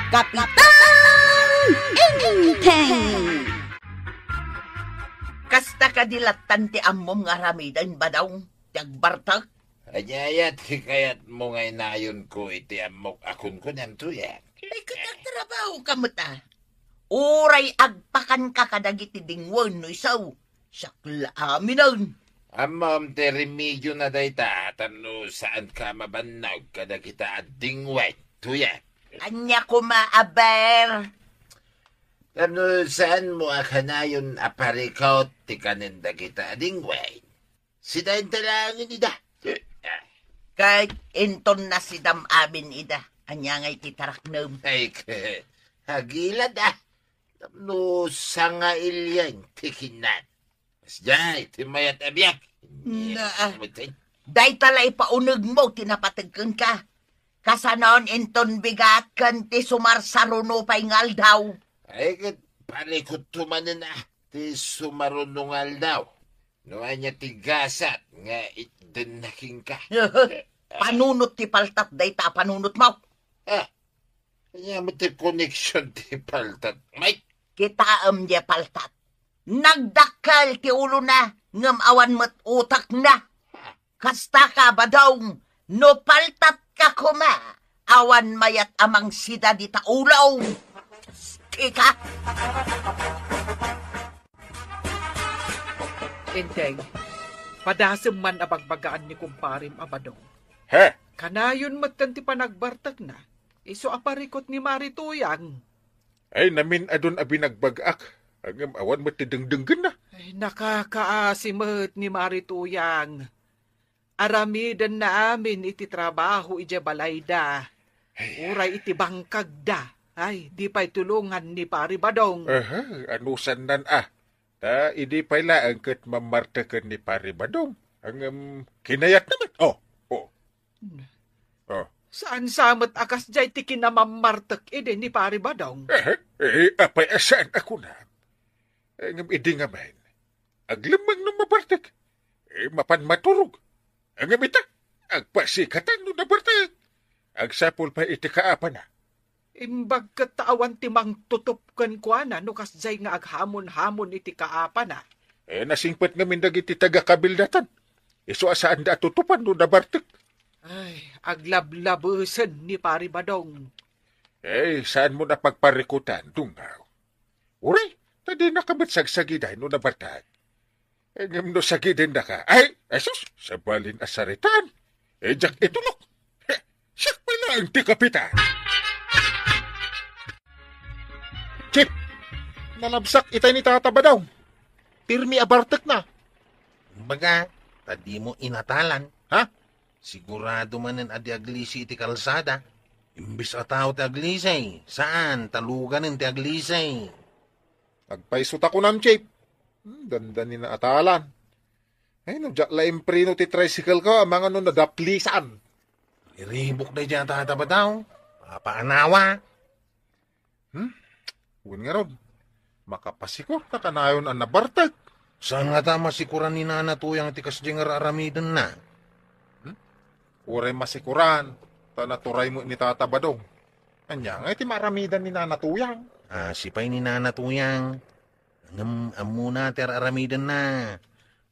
Kapitan Inteng! Kasta kadilatan ti ammom nga ramidan ba daw? Tagbartag? Anyayat hikayat mo ngay nayon ko iti amok akon ko niyang tuyak. Ay katagtrabaho ka mo ta. Uray agpakan ka kadagiti dingwan no isaw. Sakla aminan. Amam te remedyo na dayta tano saan ka mabanag kada kita ading white tuyak. Anya ko maaber. Tano saan mo akanayon aparikaw ti kaninda kita ading white. Sidain talangin ida. Kahit inton na si dam amin ida. Anya ngay titaraknam. Ay hagilad Tano sanga ilyang tikinan. Masjay timayat abyak. Day tala ipaunog mo, tinapatagkan ka. Kasanon inton bigat kan ti sumarsaruno pa'y ngal daw. Ay kat palikot tumanin ti sumarunungal daw. Noan niya tigasat nga iten naking ka. Panunot ti paltat day ta panunot mo. Kanya mo ti connection ti paltat. May Kitaam di paltat. Nagdakal ti ulo na, ngam awan mo't utak na. Kasta ka ba daw, no paltat ka kuma, awan mayat amang sida di ta ulaw. Tika? Inteng, padasem man abagbagaan ni kumparim abadong. Ha? Kanayon matan ti panagbartag na, iso aparikot ni Marituyang. Ay namin adon abinagbagak. Ang awan matidengdenggan na. Ay, nakakaasimot ni Marituyang. Aramidan na amin iti trabaho iti balayda. Uray iti bangkag da. Ay, di pa'y tulungan ni Pari Badong. Aha, anusan nan Ta, idi pala ang kat mamartakan ni Pari Badong. Ang kinayat naman. Oh. Saan samot akas jay ti kinamamartak ide ni Pari Badong? Apay asaan ako na. Ang idi nga man. Aglamang nung mabartak. Mapan maturog. Ang amita, agpasikatan nung nabartak. Agsapol pa iti kaapa na. Imbag kataawan ti mang tutupkan kwa na no kas jay nga aghamon-hamon iti kaapa na. Nasingpat nga mindag iti taga-kabildatan. Iso asaan da tutupan nung nabartak. Ay, aglablabusan ni Pari Badong. Saan mo na pagparikutan, dungaw? Uray, tadi nakamatsagsagida no nabartag. Ngam no sagidin na ka. Ay, asus, sabalin asaritan. Jak itulok. Siyak pala ang tikapitan. Chip, nalabsak itay ni Tata Badong. Pirmi abartak na. baga, tadi mo inatalan. Ha? Sigurado manen adi aglisi iti kalsada. Imbis ataw ti aglisay. Saan? Taluganin ti aglisay. Agpaisot ako nam, Chip. Ganda ni na atalan. Ay, no, jak la imprino ti tricycle ko, mga no nadaplisan. Iribok na dyan tataba daw. Paanawa. Huwag nga ron. Makapasikor na kanayon ang nabartag. Saan nga tama sikuran ni Nana Tuyang ti kasdyang aramidan na? Uray masikuran. Tanaturay mo ni Tata Badong. Anya nga iti maramidan ni Nana Tuyang. Sipay ni Nana Tuyang. Amuna ti aramidan na.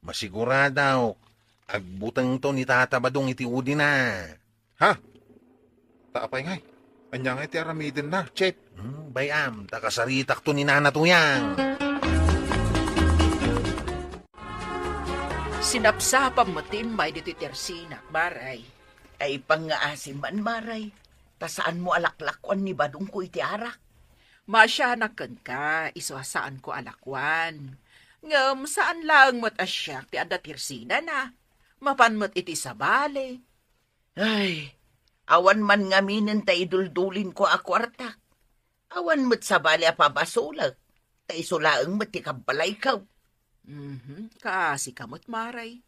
Masiguradaw. Agbutang to ni Tata Badong iti udi na. Ha? Taapay ngay. Anya nga iti aramidan na, Chip. Bayam, takasaritak to ni Nana Tuyang. Sinapsapam mo timbay dito Tersina, Maray. Ay pangaasim man maray. Ta saan mo alaklakwan ni Badong ko iti arak? Masyanakan ka, isasaan ko alakwan. Ngam, saan lang mo't asyak ti ada Tersina na? Mapanmat iti sabale. Ay, awan man ngaminin ta iduldulin ko a kwarta. Awan mo't sabali a pabasulag. Ta isulaang mo't ikabalay ka. Kasi kamot Maray.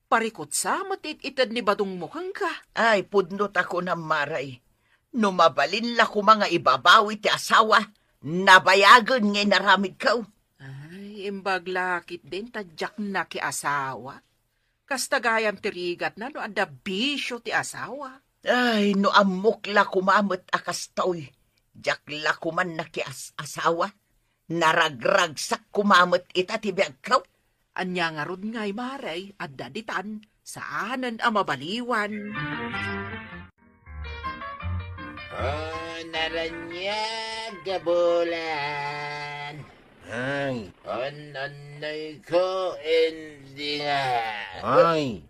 Parikot sa matit itad ni Badong mukhang ka. Ay, pudnot ako ng maray. Numabalin la ko mga ibabawi ti asawa. Nabayagan ngay naramid ka. Ay, imbaglakit din tadyak na ki asawa. Kastagayam tirigat na no anda bisyo ti asawa. Ay, no amok la kumamot akas taoy. Jakla kuman na asawa. Naragragsak kumamot ita ti biyagkaw. Anya nga rod nga'y maray at daditan saanan ang mabaliwan. Oh, naranyag gabulan. Ay, Anay ko, hindi nga. ay,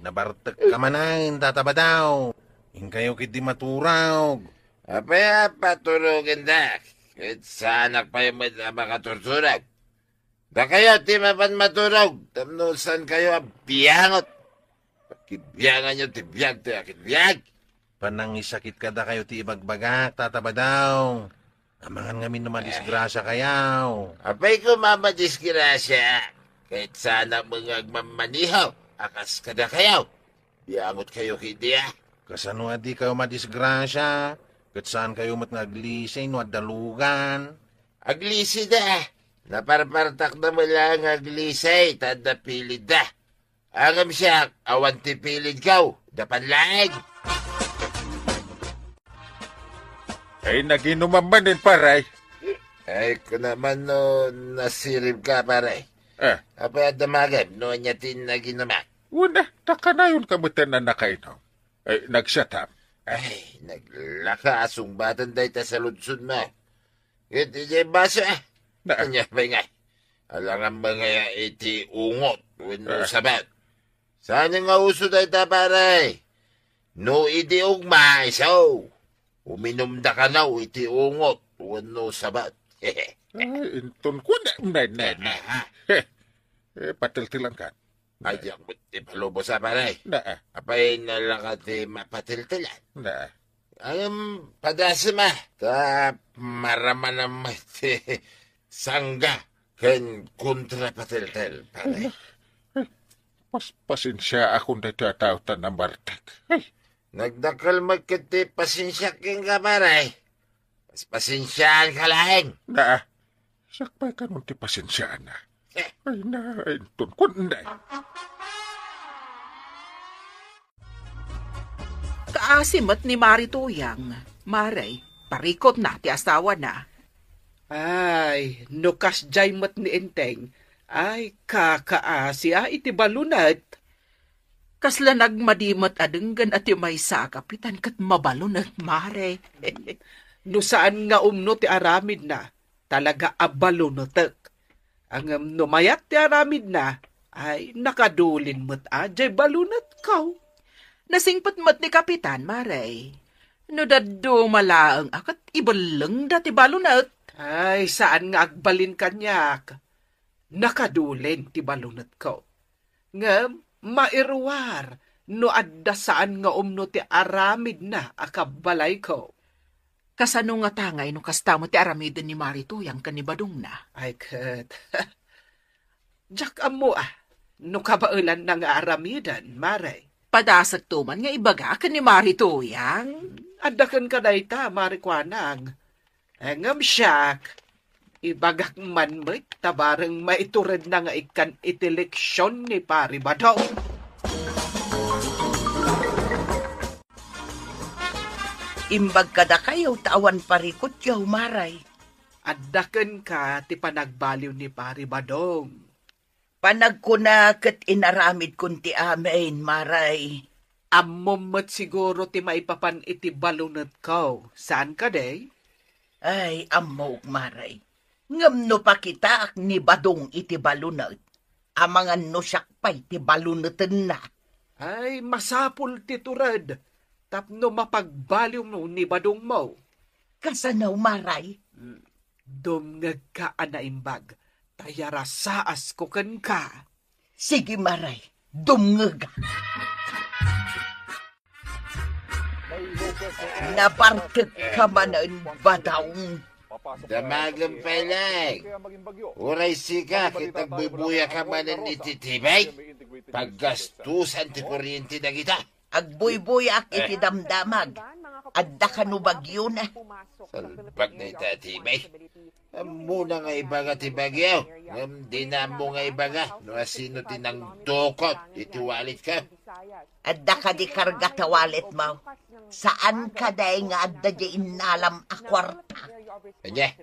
nabartek ka manan, tataba daw. Ingkayo kit di maturog. Apaya paturugin da. Kahit saanak pa yung makaturturag. Da kayo, ti mapan maturog. Tamnusan kayo ang biyangot. Pagkibiyangan nyo, ti biyag, ti akit biyag. Panang isakit ka da kayo ti ibagbagak, tataba daw. Amangan ngamin naman disgrasya kayaw. Apay ko mamadisgrasya. Kahit sana mga agmamanihaw. Akas ka da kayo. Biyangot kayo hindi ah. Kasano adi kayo madisgrasya? Kat saan kayo mat ngaglisay no at dalugan? Aglisi da. Naparpartak na mo lang aglisay. Tanda pilid da. Angam siya, awan ti pilid kaw. Dapan laig. Ay, naginuman man din, paray. Ay, kung naman no, nasirib ka, pare. Apa damagay, no niya tinaginama. Una, takanayon kamutan na nakainom. Ay, nagsatam. Ay, naglaka asumbatan day ta sa lunsod mo. Iti jay baso Na- Anya ba nga? Alangan mga iti ungot, wano sabat. Saan nga uso day ta, pare? No iti ugma, isaw. Uminom da ka na, iti ungot, wano sabat. Ay, inton ko na. Patiltilan ka. Ay, ang ipalobo sa pare. Na. Apay nalakati mapatiltilan. Na. Padasima. Ta marama naman sangga. Ken kontra patiltel, pare. Pasensya akong natatautan ng bartak. Ay, Nagdakal magkati pasensya king ka, pare. Pasensyaan ka lang. na. Sakpay ka nun ti pasensya na. Ay, na. Inton ko na. Kaasimat ni Marituyang, Maray, parikot na ti asawa na. Ay, nukas jay mat ni Enteng. Ay, kakaasi iti balunat. Kasla nagmadimat adenggan at yung may sa kapitan kat mabalunat, Mare. No saan nga umno ti aramid na, talaga abalunotek. Ang numayat ti aramid na, ay nakadulin mo't ajay balunat kaw. Nasingpot mat ni kapitan, Mare. No daddo malaang akat ibaleng dati balunat. Ay, saan nga agbalin kanyak? Nakadulin ti balunat ko. Nga, mairwar, no adda saan nga umno ti aramid na akabalay ko. Kasano nga tangay no kastamo ti aramiden ni Marituyang kanibadong na. Ay, kat. Jak amo no kabailan na nga aramidan, Mare. Padasag tuman nga ibaga ka ni Marituyang. Adakan ka na ita, Marikwanang. Ngam siyak, ibagak man mo't tabarang maitured na nga ikan iteleksyon ni Pari Badong. Imbag kada kayo, tawan parikot yaw, Maray. Adakan ka ti panagbaliw ni Pari Badong. Panagkuna kat inaramid kunti amin, Maray. Ammomot siguro ti maipapan iti balunat ko. Saan ka day? Ay, amok, Maray. Ngam no pa kita ak ni Badong iti balunat. Amangan no sakpay ti balunatan na. Ay, masapul ti turad. Tapno mapagbaliw mo ni Badong mo. Kasanaw, Maray? Dumngag ka anaimbag. Tayara saas ko kan ka. Sige, Maray. Dumngag. Naparkag ka manan Badong. Damagan pa lang. Uray sika, kitag bubuya ka manan ititibay. Paggastusan ti kuryente na kita. Agbuybuyak iti damdamag. Adda ka no bagyo na. Salbag na itatibay. Muna nga ibaga ti bagyaw. Ngam di na mo nga ibaga. No asino tinang dokot. Itiwalit ka. Adda ka di karga tawalit mo. Saan ka day nga adda di inalam a kwarta? Anya,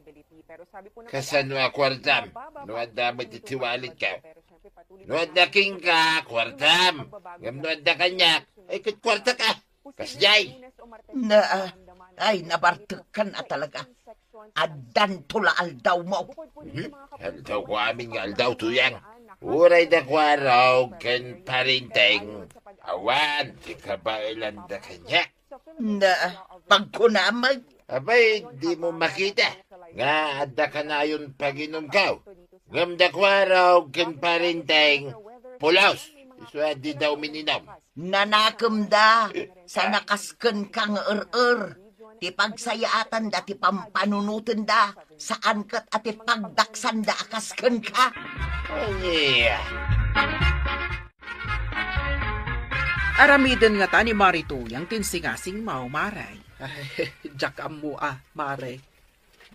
kasano a kwartam? Nuad na matitiwalit ka. Nuad na king ka, kwartam. Ngam nuad na kanyak, ay kat kwarta ka. Kasjay. Ay, nabartag ka na talaga. Addan tula aldaw mo. Aldaw ko amin nga aldaw tuyang. Uray da kwaraw kan parinteng. Awan, di ka ba ilan da kanyak? Pagkunamag. Abay, di mo makita. Nga adda ka na yun pag-inom ka. Ngam da kwaraw kan parinteng. Pulaos, iswa di daw mininom. Nanakam da. Sa nakasken kang Ti pagsayaatan da, ti pampanunutin da. Saan kat at ti pagdaksan da akasken ka. Ay, Aramiden nga ta ni Marituyang tinsingasing mao, Maray. Ay, jak amu Mare.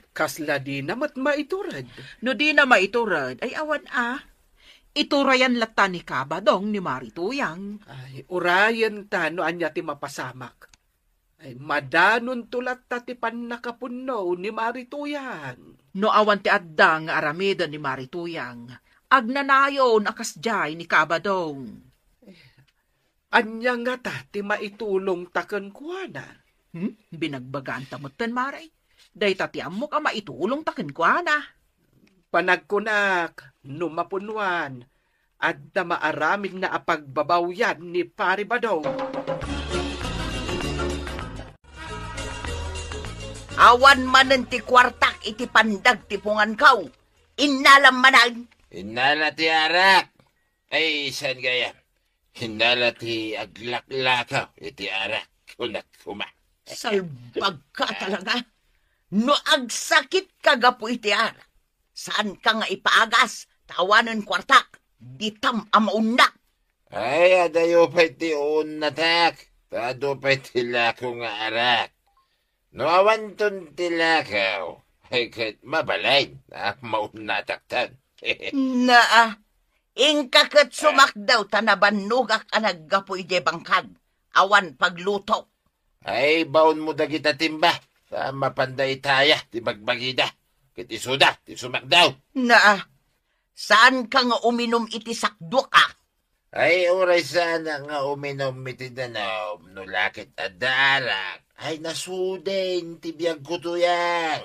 Kasla di namat maiturad. No di na maiturad, ay awan Iturayan lata ni Kabadong ni Marituyang. Ay, urayan ta no anya ti mapasamak. Ay, madanon tulat ta ti panakapuno ni Marituyang. No awan ti adda nga aramiden ni Marituyang. Agnanayon akasjay ni Kabadong. Anya nga ta ti maitulong taken kuana. Binagbagaan tamutan, Maray. Day tatiam mo ka maitulong taken kuana. Panagkunak, numapunwan, at na maaramid na apagbabawyan ni Pari Badong. Awan manen ti kwartak iti pandag ti pungan kaw. Inalam manag. hinala ti arak. Ay, saan gaya? Hinala ti aglaklakaw iti arak. Kunak kuma. Salbag ka talaga. No agsakit ka gapo iti arak. Saan ka nga ipaagas? Tawanan kwartak. Ditam amauna. Ay, adayo pa iti unatak. Tado pa iti lako nga arak. No awan ton ti lakaw. Ay, kat mabalay na maunataktan. Ingkakat sumakdaw tanabanugak anaggapo iti bangkag. Awan pagluto. Ay, baon mo dagita timba. Sa mapanday taya, ti bagbagida. Kiti suda, ti sumakdaw. Saan ka nga uminom iti sakdo ka? Ay, oray sana nga uminom iti danaw. No lakit adarak. Ay, nasuden, ti biyag ko tuyang.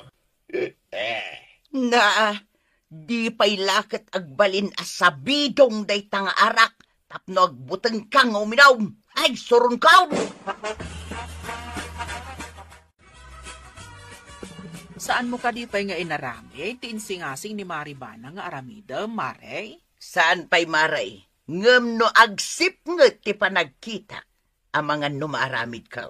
Di pa'y lakit agbalin asabidong day tanga arak. Tapno agbuteng ka nga uminom. Ay, surun ka! Saan mo ka di pa'y nga inarami? Tinsingasing ni Maribana nga aramida, Maray? Saan pa'y maray? Ngem no agsip nget ti panagkita. Amangan no maaramid ka.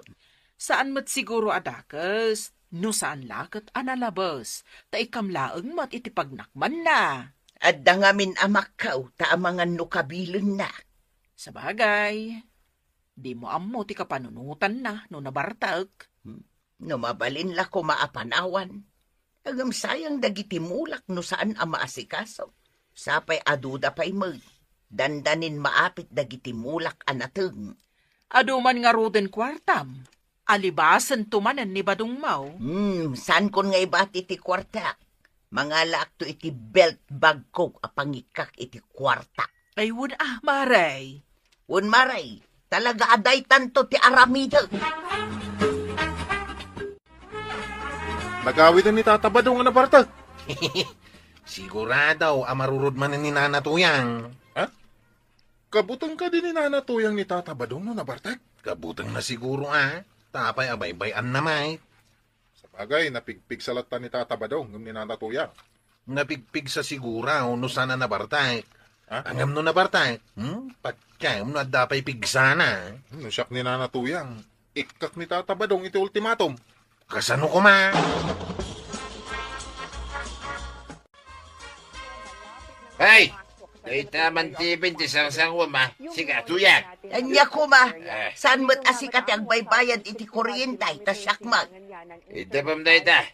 Saan mo't siguro adakas? No saan lakat analabas? Ta ikamlaeng mat iti pagnakman na. At dangamin amak kaw, taamangan no kabilon na. Sabagay, di mo ammo ti kapanunutan na no nabartag. No mabalin la ko maapanawan. Agam sayang dagiti mulak no saan ang maasikaso. Sapay aduda pa'y mo. Dandanin maapit dagiti mulak anateng. Aduman nga ruden kwartam. Alibasan tumanan ni Badong Mau. Saan kon nga ibat iti kwarta? Mga lakto iti belt bag ko apangikak iti kwarta. Ay wun Maray. Wun maray, talaga aday tanto ti aramida. Nagawid ni Tata Badong nga nabartag. Sigurado, amarurod man ni Nana Tuyang. Ha? Kabutang ka din ni Nana Tuyang ni Tata Badong no nabartag? Kabutang na siguro Tapay abay-bayan na may. Sa bagay, napigpig sa lata ni Tata Badong ng ni Nana Tuyang. Napigpig sa sigura no sana nabartag. Ha? Angam no nabartag. Patkayam no adapay pigsana. No siyak ni Nana Tuyang. Ikak ni Tata Badong iti ultimatum. Kasano ko ma? Hey! Ay, taman tibin ti sang wama. Siga, tuyang. Anya ko ma, saan mo't asikat ang baybayan iti kuryentay ta sakmag. Itapam na ita.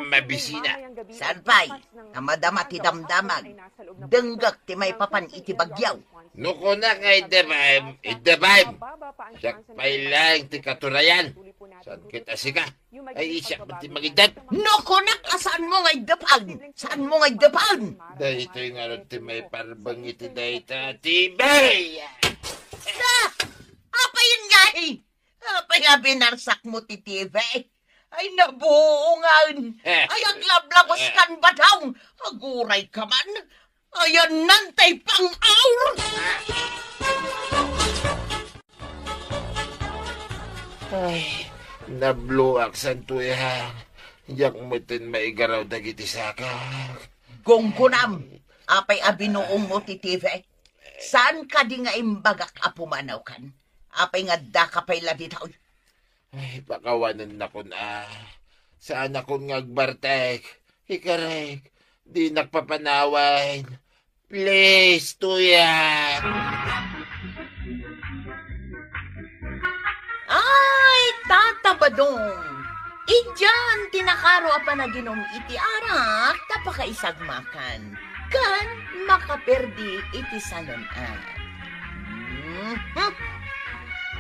Mabisina. Saan pa'y? Namadama ti damdamag. Denggak ti may papan iti bagyaw. Nuko na nga itapam. Siyak pa'y lang ti katurayan. Saan kita siga? Ay isya, pati magidad. No, kunak, saan mo ngay dapan? Saan mo ngay dapan? Dahil ito yung ano, ti may parbang iti dahil tibay! Apa yun nga eh? Apa nga binarsak mo ti TV? Ay nabuungan. Ay aglablabos kan ba daw? Aguray ka man. Ayan nantay pang aur. Ay, nabluak santuyan. Yak mutin maigaraw dagiti saka. Gonggunam. Apay abinuong mo ti TV? Saan ka di nga imbagak apumanaw kan? Apay nga da ka pay labitaw. Ay, pakawanan na ko na. Saan akong ngagbartek? Ikarek, di nakpapanawan. Please, tuyan. Ay, tatabadong. Idyan, tinakaro apa na ginom iti arak, tapakaisagmakan. Kan makaperdi iti salonan.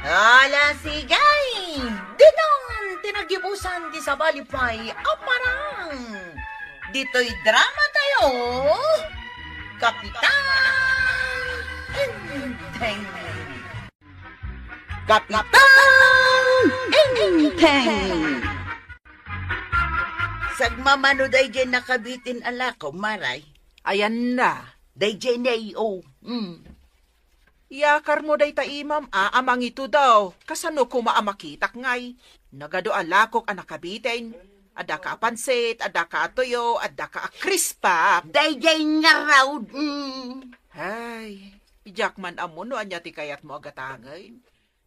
Ala sigay! Didon, tinagibusan di sa balipay, aparang. Dito'y drama tayo. Kapitan! Enteng! Kapitan! Enteng! Sagmamano day dyan nakabitin alako, maray. Ayan na. Day dyan o. Yakar mo day ta imam, amang ito daw. Kasano ko maamakitak ngay. Nagado alakok anakabitin. Ada ka pansit, ada ka atoyo, ada ka krispa. Day dyan nga raw. Ay, ijak man amuno anya ti kayat mo agatangay.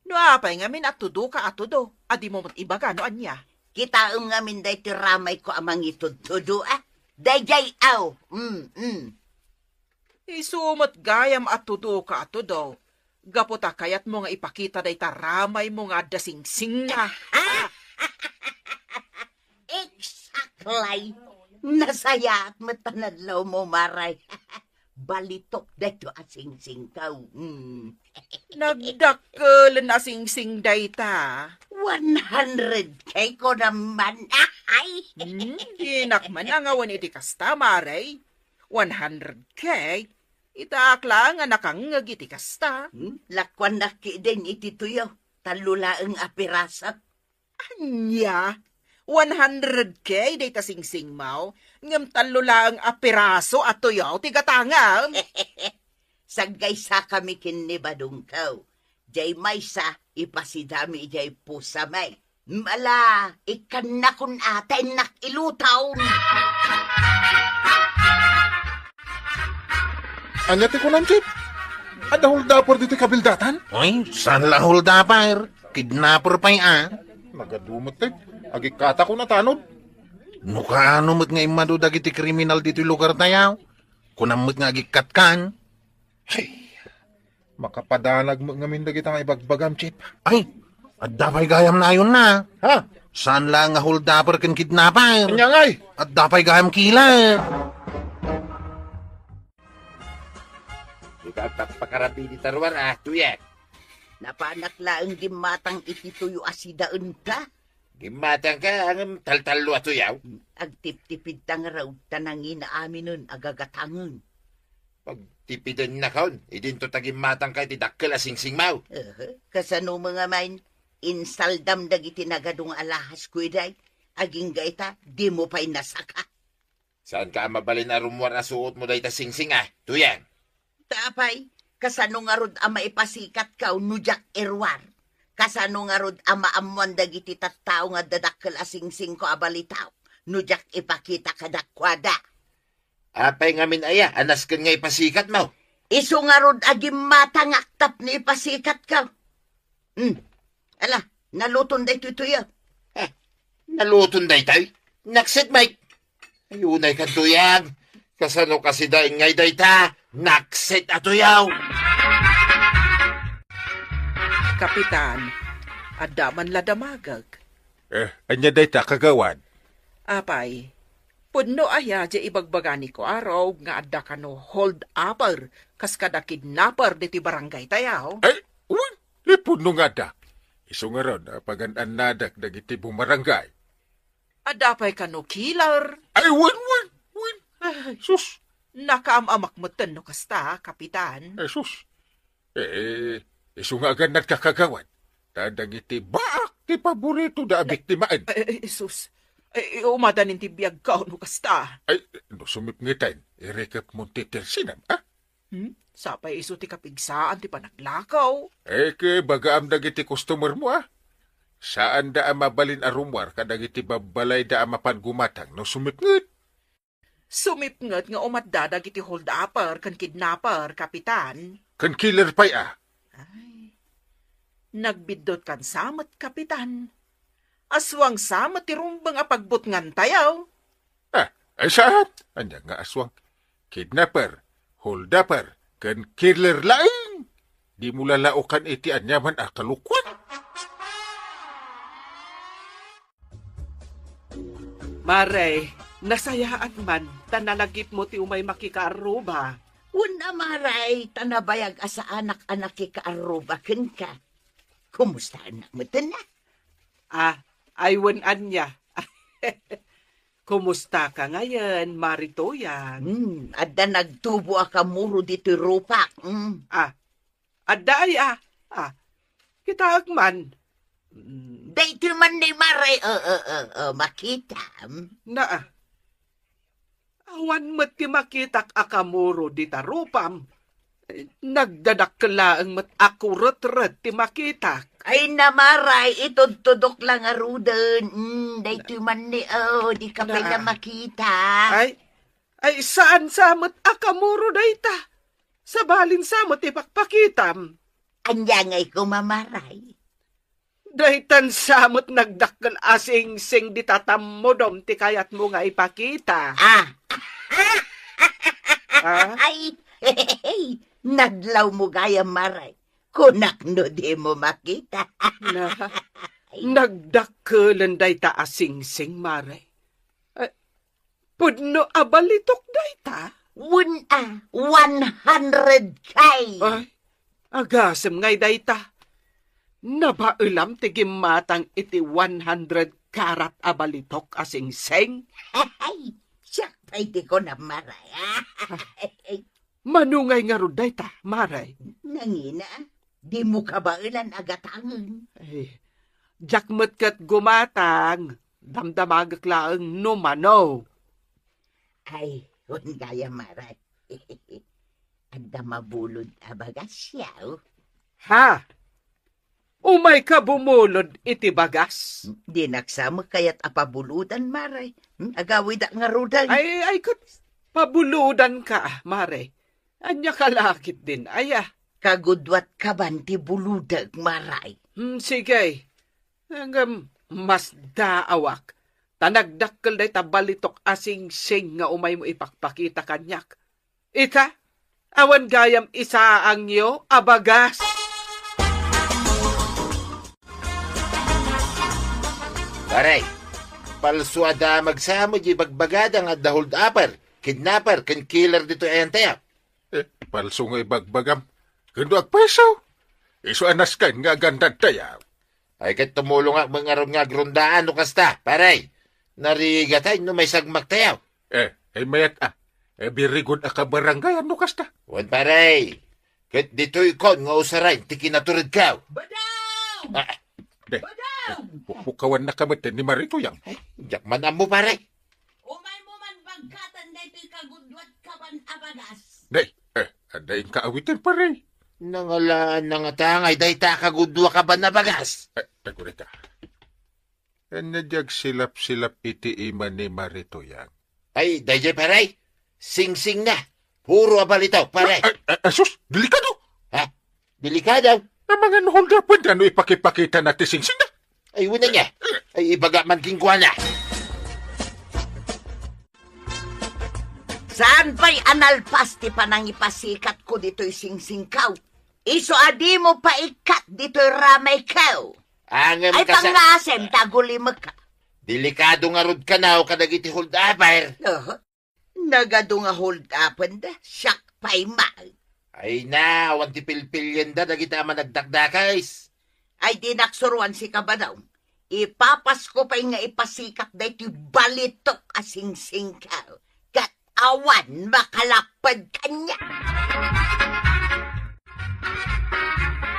No apay ngamin at tudo ka atudo. Adi mo ibaga no anya. Kita ngamin day ti ramay ko amang itududo Day jay aw. Isumot gayam at tudo ka atudo. Gaputa kayat mo nga ipakita day taramay mo nga dasingsing na. Exactly. Nasaya at matanadlaw mo, maray. Balitok dito asing-sing ka. Nagdakkel na singsing day ta. 100K ko naman. Ay! Hinakman ang awan iti kasta, maray. 100K? Itakla nga nakangag iti kasta. Lakwan na din iti tuyo. Talulaang apirasap. Anya? 100K day ta singsing mau. Ngam talula ang apiraso at tuyaw tigatanga. Sagay sa kami kinibadong kaw. Jay may sa ipasidami jay pusa may. Mala, ikan na kun aten nakilutaw. Anya ti kunan, Chip? Ada holdapper dito kabildatan? Ay, saan la holdapper? Kidnapper pa'y Nagadumot eh. Agikata ko na tanod. No kaano mo't nga imado dagiti kriminal dito lugar tayaw? Kunamot nga agikat kan? Hey, makapadanag mo ngamin dagiti nga ibagbagam, Chip. Ay, at dapay gayam na yun na. Ha? Saan lang nga holdapper ken kidnapper? Anya ngay? At dapay gayam kila. Ikaw pakarabi di tarwar tuyan. Napanak laang gimatang iti tuyo asidaan ka. Gimatang ka ang taltalo atuyaw. Agtip-tipid tang raw tanangin na amin nun agagatangon. Pag tipidan na kaon, idinto tagimatang ka iti dakkel asingsing mau. Kasano mga main, insaldam dagiti nagadong alahas ko iday. Aging gaita, di mo pa'y nasaka. Saan ka mabalin na rumwar na suot mo day ta singsing tuyan. Tapay, kasano nga rod ama ipasikat ka nujak erwar. Kasano nga rod ama amuan dagiti tattao nga dadakkel asingsing ko abalitaw. Nujak ipakita kadakwada. Apay ngamin aya, anas kan nga ipasikat mo. Isu nga rod agim matang aktap ni ipasikat ka. Ala, naluton day tutuyo. Naluton day tayo. Naksit, Mike. Ayunay ka tuyang. Kasano kasi day ngay day ta. Naksit atuyaw. Kapitan, adaman la damagag. Anya day ta kagawad. Apay, pudno aya di ibagbagani ko araw nga adda ka no hold upper kas kada kidnapper diti barangay tayaw. Ay, uwan, ipuno nga da. Iso nga ron, pagan nadak dagiti bumarangay. Adapay ka no killer. Ay, win. Ay, Sus, nakaamamak mo no kasta, kapitan. ay sus. Iso nga agad nagkakagawan. Dagiti baak ti paborito da biktimaan. Sus. Umadanin ti biyag ka no kasta. Ay, no sumipngitan, irekap mo ti tersinam, ah? Sapay iso ti kapigsaan ti panaglakaw. Ke bagaam dagiti customer mo, ah? Saan da mabalin arumwar kadagiti babalay da mapan gumatang no sumipngit? Sumipnget nga umaddadag iti hold-upper kan kidnapper, kapitan. Kan killer pa'y, ah? Ay, nagbidot kan samet, kapitan. Aswang samet ti rumbang apagbut ngan tayaw. Ay saan? Anya nga aswang. Kidnapper, hold-upper, kan killer laing. Di mo lalaukan iti anyaman kalukwan. Maray, nasayaan man, tanalagip mo ti umay makikaaruba. Una maray, tanabayag asa anak-anak kikaarubakin ka. Kumusta anak mo na? Aywan anya. Kumusta ka ngayon, Maritoyan? Adda nagtubo ka muro dito rupak. Adaya. Kita man. Dito man ni maray, makita. Awan mo't ti makitak akamuro di tarupam. Nagdadakla ang mat akurat-rat ti makitak. Ay namaray, itod-tudok lang aruden. Dito man ni, di ka pa na makita. Ay saan samot akamuro dayta? Sabalin samot ipakpakitam. Anya ngay kumamaray. Daytan samot nagdakkel asing-sing di tatamodom ti kayat mo nga ipakita. Ay, nadlaw mo gaya maray. Kunak no di mo makita. Nagdakkelan dayta asing-sing maray. Pudno abalitok dayta? 100K. Ay, agasem ngay dayta. Nabailam ti gimatang iti 100 karat abalitok asing-sing. Ay, siyak pa iti ko na maray. Manungay nga ro dayta, maray. Nangina, di mo kabailan agatangan. Ay, jakmet kat gumatang, damdamagak laang numano. Ay, gaya maray. Anda mabulod abagas yaw. Ha? Umay ka bumulod iti bagas? Di nagsama kaya't apabuludan maray. Agawid nga rudan. Ay, kat pabuludan ka, maray. Anya kalakit din, aya. Kagudwat ka banti buludag maray. Sige. Hanggang mas daawak. Tanagdakkel day tabalitok asing-sing nga umay mo ipakpakita kanyak. Ita, awan gayam isa ang yo, abagas. Paray, palsuada magsamo di bagbagada nga da hold-upper, kidnapper, kan killer dito ayan tayo. Palso nga ibagbagam. Kando agpeso. Iso anas kan nga ganda tayo. Ay kat tumulong nga mga ron nga grundaan no kasta, paray. Narigatay no may sagmak tayo. Ay mayat birigod barangay ano kasta. Wan paray, kat dito ikon nga usaray, ti kinaturid ka. Badaw! Pukawan na kamatin ni Marito yang. Jakman mo paray. Umay mo man bagkatan na ito'y kagudwat ka ban abagas. Day, ada yung kaawitin pa rin. Nangalaan na nga tangay, day takagudwa ka ba na bagas? Tagurita. Nadyag silap-silap iti iman ni Marito yang. Ay, day paray. Sing-sing na. Puro abalitaw, paray. Sus, delikado. Ha? Delikado? Ang mga hold-upan na no ipakipakita natin sing-sing na. Ay, una niya. Ay, ibaga man kingkuha na. Saan ba'y analpas ti panang ipasikat ko dito'y sing-singkaw? Iso adi mo pa ikat dito'y ramay kaw. Angam Ay ka sa... pangasem, tagulima ka. Delikado nga rod ka na o kadagiti hold-upper. Nagado nga hold-upan da, siyak pa'y mahal. Ay na, awan ti pilpilyan da, dagita man nagdakdakays. Ay di naksuruan si Kabadaw. Ipapas ko pa nga ipasikat da iti balitok asing-sing ka. Kat awan makalapad kanya.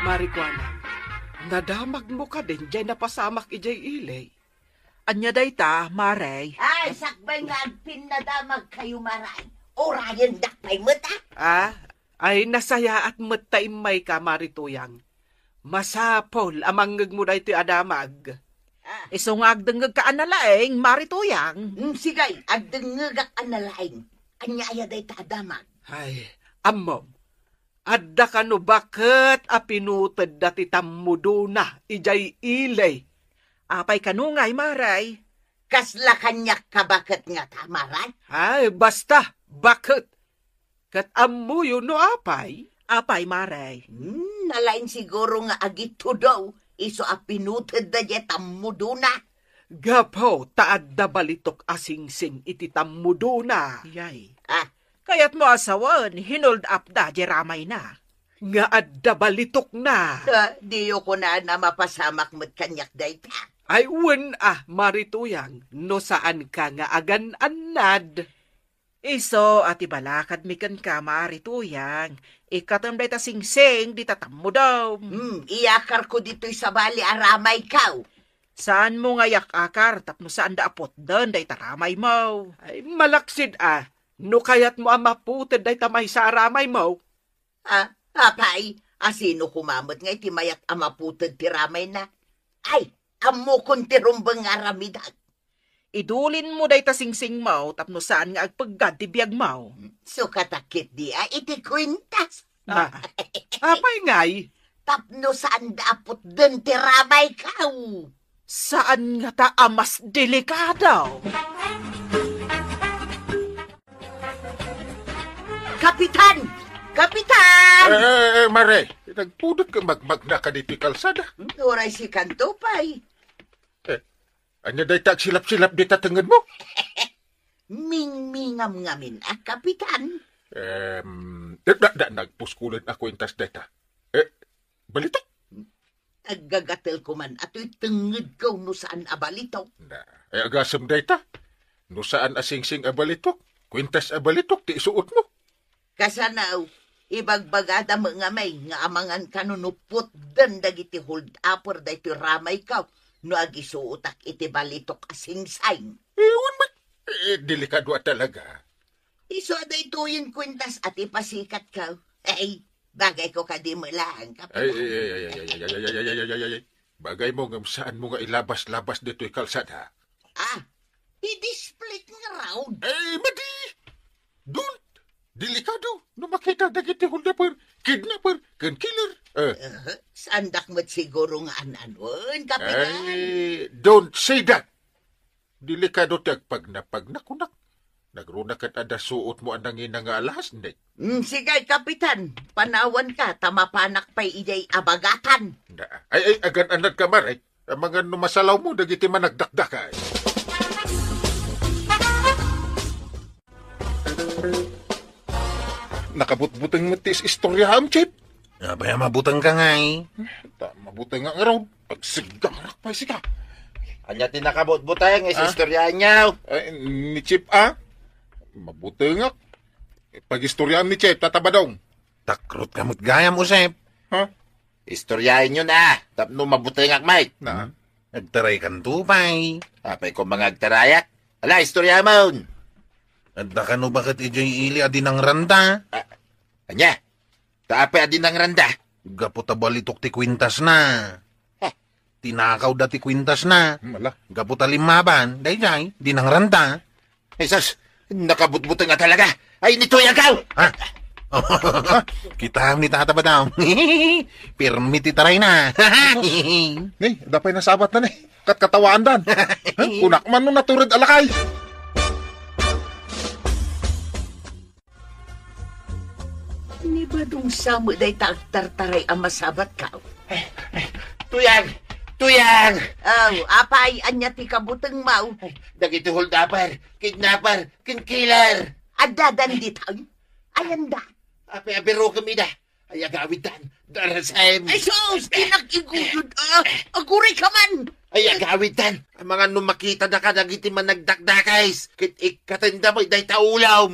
Marijuana, nadamag mo ka din dyan napasamak ijay ilay. Anya dayta, Maray. Ay, sakbay nga pinadamag kayo maray. Orayan dakpay mo ta. Ay nasaya at mataimay ka, Marituyang. Masapol amangag mo da ito adamag. Isungag dengeg ka analaeng, Marituyang. Sigay, agdengegak analaing. Anya aya day tadamag. Ay, amom. Adda ka no bakit apinutad dati tamuduna ijay ilay. Apay kanungay, Maray. Kasla kanyak kabakit nga tamaray. Ay, basta, bakit? Kat amu yun no apay? Apay, Maray. Nalain siguro nga agito daw. Iso apinutad da je tamuduna. Gapo, taad da balitok asing-sing iti tamuduna. Yay. Kaya't mo asawan, hinold up da jeramay na. Nga adda balitok na. Diyo ko na mapasamak mo't kanyak dayta. Ay wen Marituyang, no saan ka nga agan-anad. Iso, ati balakad mikan ka, Marituyang. Ikatambay ta sing-sing, di tatam mo daw. Iyakar ko dito'y sa bali aramay kaw. Saan mo nga yakakar, tapno saan da apot doon, day taramay mo. Ay malaksid no kayat mo maputid day tamay sa aramay mo. Apay, asino kumamot nga iti mayat amaputad tiramay na. Ay, amo kong tirumbang aramidag. Idulin mo day ta sing-sing mo, tapno saan nga agpaggad ti biyag mo. So katakit di iti kwintas. Apay ngay? Tapno saan daapot dun tiramay kaw. Saan nga ta amas delikado? Kapitan! Kapitan! Mare, nagpudot ka magmagna ka dito kalsada. Oray si Kantupay. Anya day tag silap-silap di tatangan mo? Ming-mingam-ngamin Kapitan. Nagpuskulan ako intas data. Balito? Agagatel ko man ato'y tenged ko no saan abalito. Agasam data. No saan asing-sing abalito? Kwintas abalito, ti isuot mo. Kasanaw, ibagbagada mga may nga amangan kanunupot dan dagiti hold upper da iti ramay ka. No agisuutak iti balitok asing-sang. Delikado talaga. Iso da ito yung kwintas at ipasikat ka. Ay, bagay ko kadimulaan, Ay. Kapitan. Bagay mo nga saan mo nga ilabas-labas dito kalsada. I-display nga raw. Ay, madi! Don't! Delikado! No makita dagiti huldaper, kidnapper, kan killer. Sandak mo't siguro nga ananon, Kapitan. Ay, don't say that! Delikado tag pag nakunak. Nagrunak at ada suot mo ang nga alas, hindi. Sige, Kapitan. Panawan ka, tamapanak pa'y ijay abagatan. Ay, agan-anad ka maray. Ang mga numasalaw mo, dagiti managdakdakay. Nakabutbutang matis istorya am, Chip. Abay, mabutang ka nga eh. Mabutang nga araw. Pagsigarak pa sika. Anya tinakabot-butay nga istoryahan niyaw. Ni Chip, mabutang nga. Pag-istoryahan ni Chip, tatabadong. Takrot kamot gayam, Usep. Istoryahan nyo na. Tapno mabutay nga, Mike. Nagtaray Kantupay. Apay ko mga agtarayak. Ala, istorya mo. Adda ka no bakit ijay ili adi ng randa? Anya, taapay adin ang randa. Gaputa balitok ti kwintas na. Tinakaw dati kwintas na. Mala. Gaputa limaban. Dayjay, di ng randa. Jesus, nakabutbuto nga talaga. Ay, nito yung kaw. Kita ni tata ba daw? Pirmi ti taray na. Ni, dapay na sabat na ni. Katkatawaan dan. Kunak man no naturid alakay. Ni ba dong samo day tartaray ang masabat ka? Tuyang! Apay, anya ti kabutang mau. Dagiti holdapper, kidnapper, kinkiller. Adadan ditang. Ayan da. Apay abiro kami da. Ay, agawitan. Darasem. Ay, sus! Pinag-igudod! Aguri ka man! Ay, agawitan. Ang mga numakita na ka nagiti man nagdakdakays. Kit ikatanda mo, day taulaw.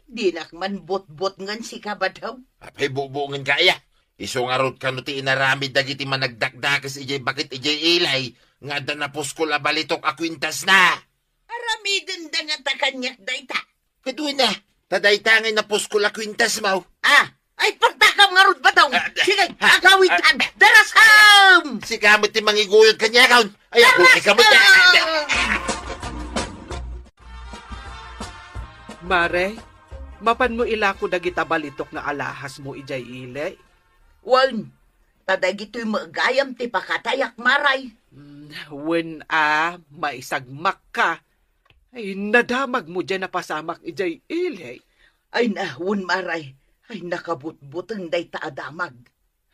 Di man bot-bot ngan si kabadaw. Apay, bubungin kaya. Iso nga rod ka no ti inaramid dagiti man nagdakdakas ijay bakit ijay ilay. Nga na puskol a balitok akwintas na. Aramidin da nga takanyak dayta. Kaduin na. Tadaytangay na puskol akwintas mo. Ay, pagtakam nga rod bataw. Sige, agawitan! Darasam! Si kamot ti mangiguyod kanya kaun. Ay, ako ikamot na. Mare, mapan mo ilako dagita balitok nga alahas mo ijay ilay. Wan, tadagito'y magayam ti pakatayak maray. When maisagmak ka, ay nadamag mo dyan na pasamak ijay ilay. Ay nahun maray. Ay nakabutbutang day taadamag.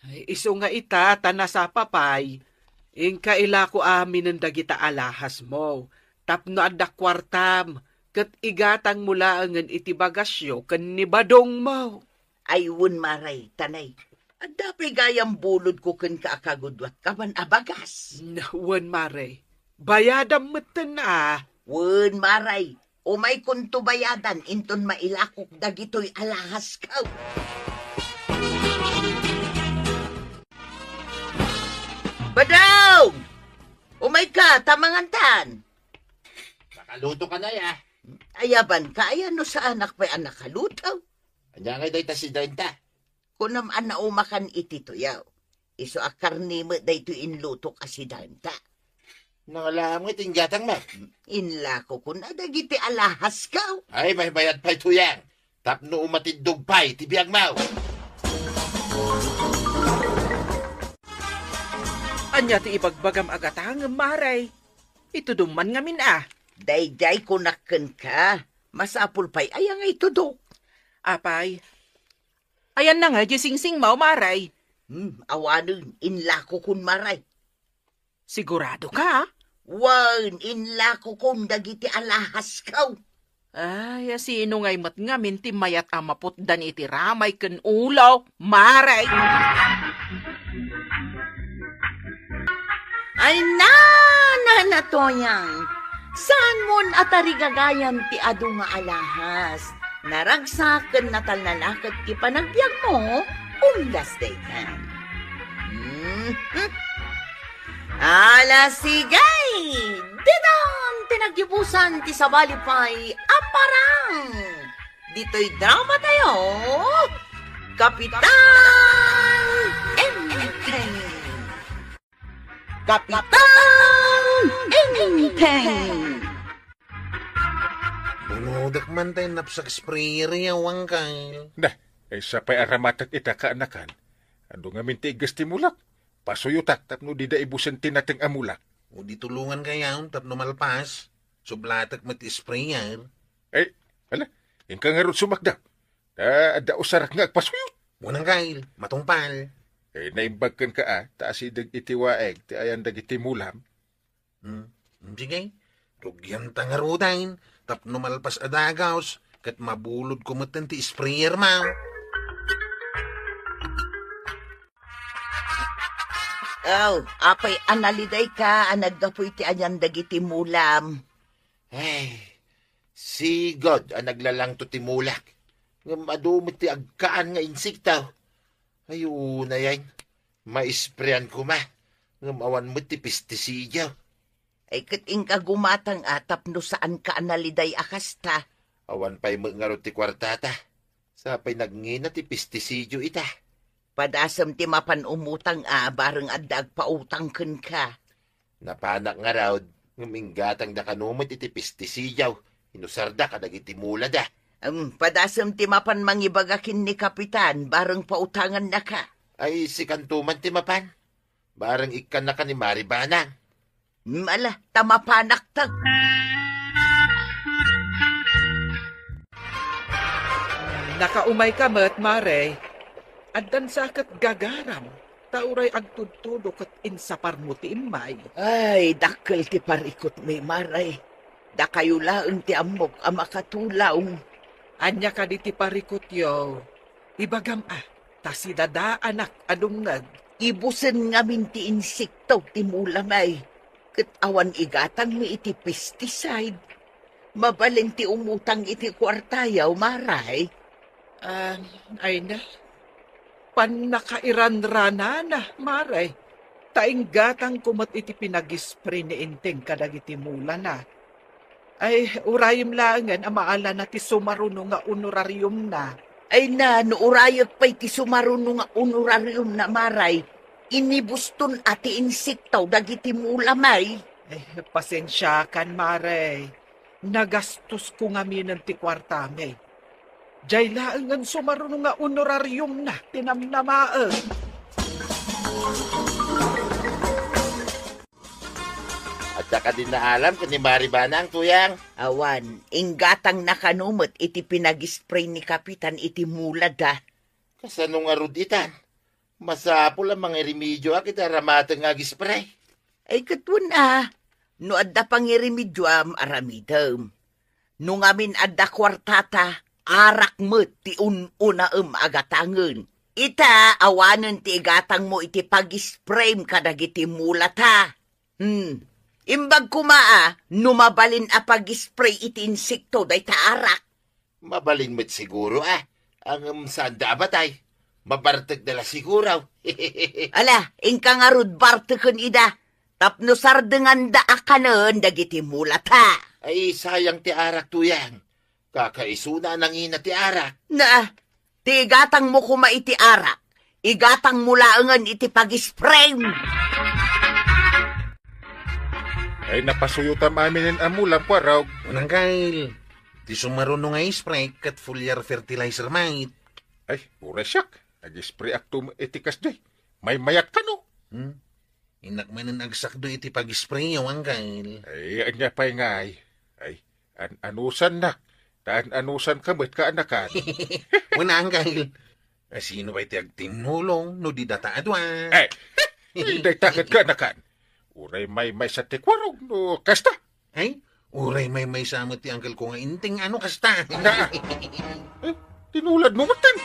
Ay, iso nga ita, tanasa papay, ingka ilako amin ng dagita alahas mo. Tapno adda kwartam, kat igatang mula angan iti bagasyo kan ni badong mo. Ay wun maray, tanay. At dapay gayang bulod ko kan kaakagudwat kaman abagas. Wan mare, bayadam matan na. Wun maray, umay kunto bayadan inton mailakok dagito'y alahas kaw. Badaw! Umay ka, tamangantan. Nakaluto ka na ya. Ayaban ka, ayan no sa anak pa'y anak kalutaw. Anya nga day ta si Dainta. Kunam ana umakan iti tuyaw. Iso akarni mo day to inluto asidanta. Nangalam nga tinggatang ma. Inlako kun adagiti alahas kaw. Ay, may bayad pa'y tuyang. Tapno umatindog pa'y tibiyang mau. Anya ti ibagbagam agatang maray. Ito duman ngamin Dayjay kunakken ka. Masapul pa'y ayang itudok. Apay. Ayan na nga, sing-sing mau maray. Awanon, inlako kun maray. Sigurado ka? Wan, inlako kun dagiti alahas kaw. Ay, sino nga'y mat nga minti mayat amapot dan iti ramay ken ulaw, maray. Ay na toyang. Saan mon atarigagayan ti adu nga alahas? Naragsaken natal na lakat ki panagbiag mo, umlas day kan. Ala sigay! Didon tinagyibusan ti sabalipay aparang! Dito'y drama tayo, Kapitan Enteng! Kapitan Enteng! Unodak man tayo napsak sprayer yawang kail. Nah, sa pa'y aramatak ita kaanakan. Ando nga minti gastimulak. Pasuyutak tapno di da ibusan tinateng amulak. O di tulungan kayaw tapno malpas. Sublatak mati sprayer. Ay, ala, yung ka nga ron sumakdap. Da usarak nga agpasuyot. Wanang kail, matungpal. Naimbagkan ka taas idag itiwaeg, ti ayan dag itimulam. Sige, rugyan tangarudain. Tapno malpas adagaws, kat mabulod kumatan ti sprayer mau. Apay analiday ka, anaggapoy ti anyan dagiti mulam. Ay, si God ang naglalang to timulak. Ngam adumit ti agkaan nga insiktaw. Ayun na yan. Maispreyan ko ma. Ngam awan mo ti pesticidio. Ay kating kagumatang atap no saan ka analiday akasta. Awan pa'y mga ti kwartata. Sapay nagngina ti pesticidio ita. Padasam ti mapan umutang bareng addag pautang ken ka. Napanak nga raw, nguminggatang da kanumit iti pesticidio. Inusarda ka dagiti mula da. Padasam ti mapan mangibagakin ni Kapitan, bareng pautangan na ka. Ay, si kantuman ti mapan. Bareng ikan na ka ni Maribanang. Ala, tamapanak tag. Nakaumay ka mat, mare. Addan sakat gagaram. Tauray agtudtudo kat insapar mo ti imay. Ay, dakkel ti parikot may maray. Da kayo laeng ti amok ang makatulaw. Anya ka di ti parikot yo. Ibagam Ta si dada anak adungag. Ibusen nga minti insekto ti mulamay. Ket awan igatang mi iti pesticide. Mabalin ti umutang iti kwartayaw, maray. Ay na. Nakairanrana na, maray. Taing gatang kumat iti pinagispray ni Inteng kadag iti mula na. Ay, urayim langan, amaala na ti sumaruno nga honorarium na. Ay na, nuurayot pa'y ti sumaruno nga honorarium na, maray. Inibuston ati insektaw dagiti mulamay. Pasensya kan, maray. Nagastos ko nga minan ti kwartame. Diyay laangan sumaruno nga honorarium na, tinamnamaan. At saka din na alam kung ni Maribana ang tuyang. Awan, inggatang nakanumot iti pinagispray ni Kapitan iti mulad da. Kasanong aruditan. Masapol ang mga remedyo akit aramatang agispray. Ay katun no adda pangiremedyo aramidam. No ngamin adda kwartata, arak mo ti una agatangan. Ita awanan ti igatang mo iti pag-spray kadag iti mulat ha. Imbag kumaa, numabalin a pag-spray iti insekto day taarak. Mabalin mo't siguro ang sanda batay. Mabartag dala siguraw. Ala, ingka nga rud bartakan ida. Tapno sardengan da akanan dagiti mulat ha. Ay sayang ti arak tuyang. Kakaisuna nang ina ti arak. Na, ti igatang mo kuma iti arak. Igatang mulaangan iti pag-spray. Ay napasuyutam amin ang amulang kwaraw. Unang kail. Ti sumaruno nga ispray kat foliar fertilizer mait. Ay, pura siyak. Nag-spray aktum etikas day. May mayat ka no? Inakmanan agsakdo iti pag-spray ang kail. Ay, anya pa'y ngay. Ay, anusan na. Taan anusan kamit ka anakan. Una ang kail. Sino ba'y ti agtinulong no di data adwa? Ay, hindi takit ka anakan. Uray may sa tikwarog no kasta. Ay, uray may samot ti angkel ko nga inting ano kasta. Na, tinulad mo matan.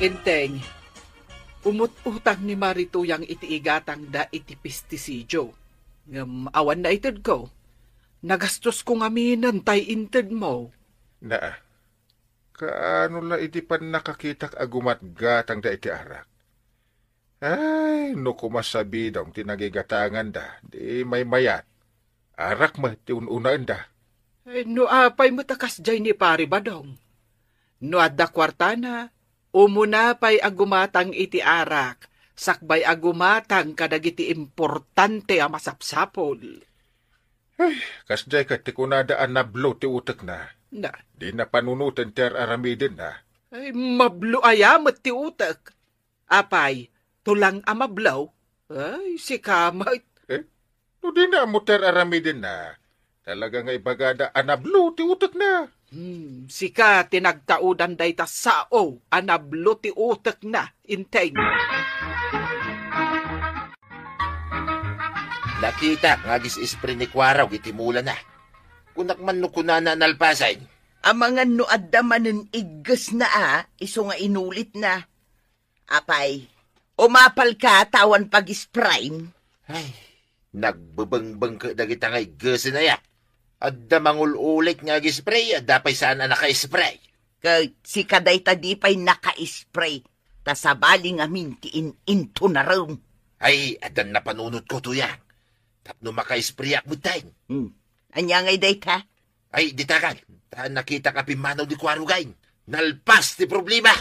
Inteng, umut-utang ni Marituyang iti igatang da iti pestisidyo. Awan na itid ko. Nagastos ko nga minan tay inted mo. Na, kaano la iti pan nakakitak agumat gatang da iti arak. Ay, no kumasabi daw tinagigatangan da, di may mayat. Arak ma, ti ununaan da. No apay mo takas jay ni pari badong. No adda kwartana, umunapay agumatang iti arak, sakbay agumatang kadagiti importante a masapsapol. Ay, kasday ka ti kunadaan na blow ti utak na. Na, Di na panunutan ti aramidin na. ay mablo ayamat ti utak. Apay, tulang amablaw. Ay, si kamay. No di na mo ter aramidin na. Talaga nga ibagada anablo ti utak na. Sika tinagtaudan day ta sao, anablo ti utak na, inteng. Nakita nga gis-spray ni kwaraw iti mula na. Kunak man no kunana nalpasay. Amangan no adda manen igges na iso nga inulit na. Apay, umapal ka tawan pag-spray. Ay, nagbabangbang ka dagita nga igasi na ya. Adda mangululit nga gispray, adda pa'y sana naka-spray. Kay si kaday tadi pa'y naka-spray. Tasabali nga mintiin into na room. Ay, adan na panunod ko tuyang. Tapno maka-spray ak butay. Anya ngay day ta? Ay, ditakan. Nakita ka pimanaw di kwarugain. Nalpas ti problema.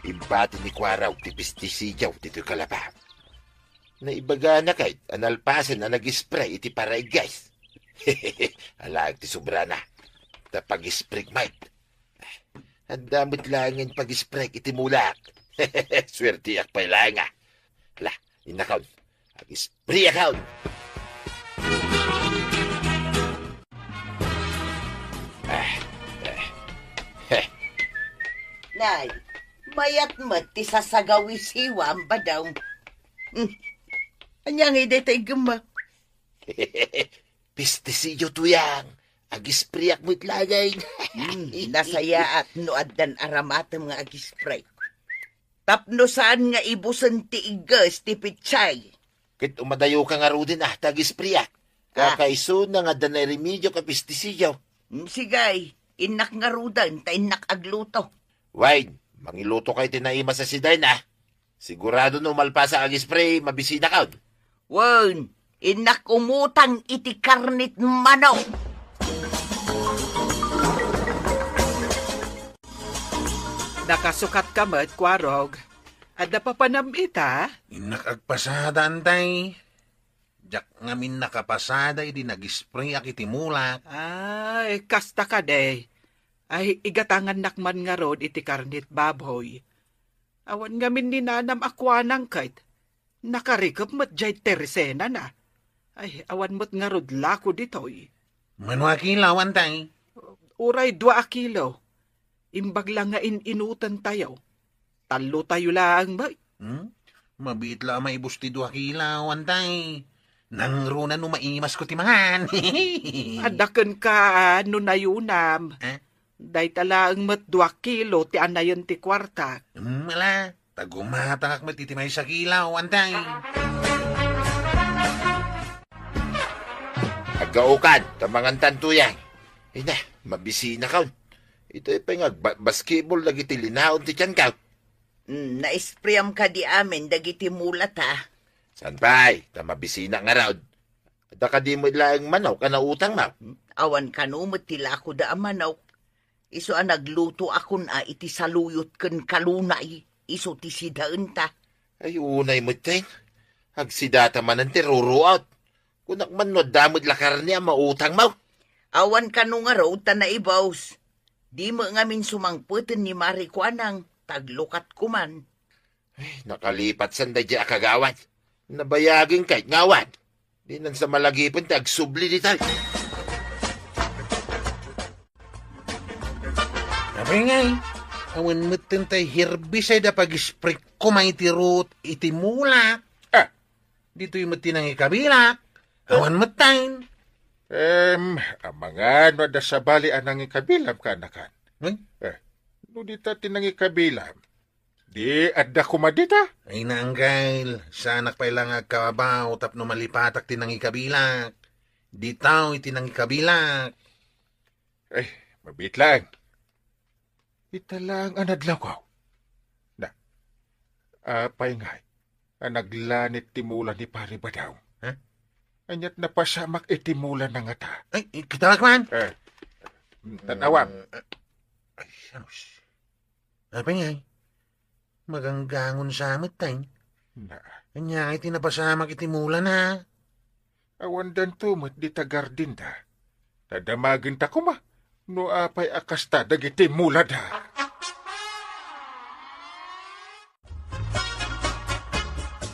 Imbati ni kwaraw ti pestisidaw dito kalapa. Naibaga na kahit analpasan na nag-spray iti paray guys. Alag ti sobra na. Ta pag-spray mate. Ang damit lang yung pag-spray iti mulak. Swerte ak pa lang nga. Hala, inakaw. Pag-spray account. Nay, mayat mat ti sasagawi siwam ba daw? Anya ngay day tayo gama. Pestisilyo tuyang. Agispriyak mo't lagay. Nasaya at noad dan aramatam nga agispray. Tapno saan nga ibusan ti igas ti pichay. Kit umadayo ka nga rudin tagispriyak. Kakaiso na nga danay remedyo ka pestisilyo. Sigay, inak nga rudan, ta inak agluto. Wine, mangiluto kay tinaima sa siday na. Sigurado no malpasa agispray, mabisina ka. Wan, inak umutang iti karnit manok. Nakasukat ka mat, Kwarog. Ada pa panamita? Inakagpasada, antay. Jak ngamin nakapasada, di nag-spray ak itimulak. Ay, kasta ka de. Ay, igatangan nakman nga rod iti karnit baboy. Awan ngamin ninanam akwanang kait. Nakarikap mat jay teresena na. Ay, awan mat nga rod lako ditoy. Manwa kilaw, antay. Uray 2 kilo. Imbag lang nga inutan tayo. Talo tayo lang ba? Mabit lang maibus ti 2 kilaw, antay. Nang runa no maimas ko timahan. Adakan ka, no nayunam. Day talang mat 2 kilo ti anayon ti kwarta. Mala, tagumatangak matitimay sa kilaw, antay. Agaukan, tamangan tuyang. Ay na, mabisina ka. Ito basketball lagi ti linaon ti tiyan ka. Naisprayam ka di amin, dagiti mulat ha. San pa'y, mabisina nga raod. Da ka di mo ilang manaw ka na utang ma. Awan kanumot tila ako da amanaw. Iso nagluto ako na iti saluyot ken kalunay. Iso ti sidaan ta. Ay unay mo tin. Agsidata man ang tiruruot. Kunak man no damod lakar niya mautang mo. Awan kanu nga raw ta na ibaws. Di mo ngamin sumangputin ni Marikwanang, taglukat kuman. Ay, nakalipat sanday di akagawan. Nabayagin kahit ngawan. Di nan sa malagipon tagsubli di tal. Sabi ngay, awan mutin tay herbicide da pag-spray ko may tirut itimulak. Dito'y mutin ang ikabilak. Awan mutain. Mga no da sa bali anang ikabilam ka anakan. No di ta tinang ikabilam. Di adda kumadita. Ay naanggail, sanak pa ilang agkabaw tapno malipatak tinang ikabilak. Di tao itinang ikabilak. Ay, mabit lang. Ita lang ang nadlakaw. Na, apay ngay, ang naglanit timulan ni Pari Badaw. Anyat na pasamak itimulan na nga ta. Ay, kita man. Tanawam. Ay, sanos. Apa nga? Maganggangon sa amit tayo. Na, Kanya iti napasamak itimulan ha. awan dan tumot di tagardin da. Tadamagin ta kuma. No apay akasta dagiti mula da.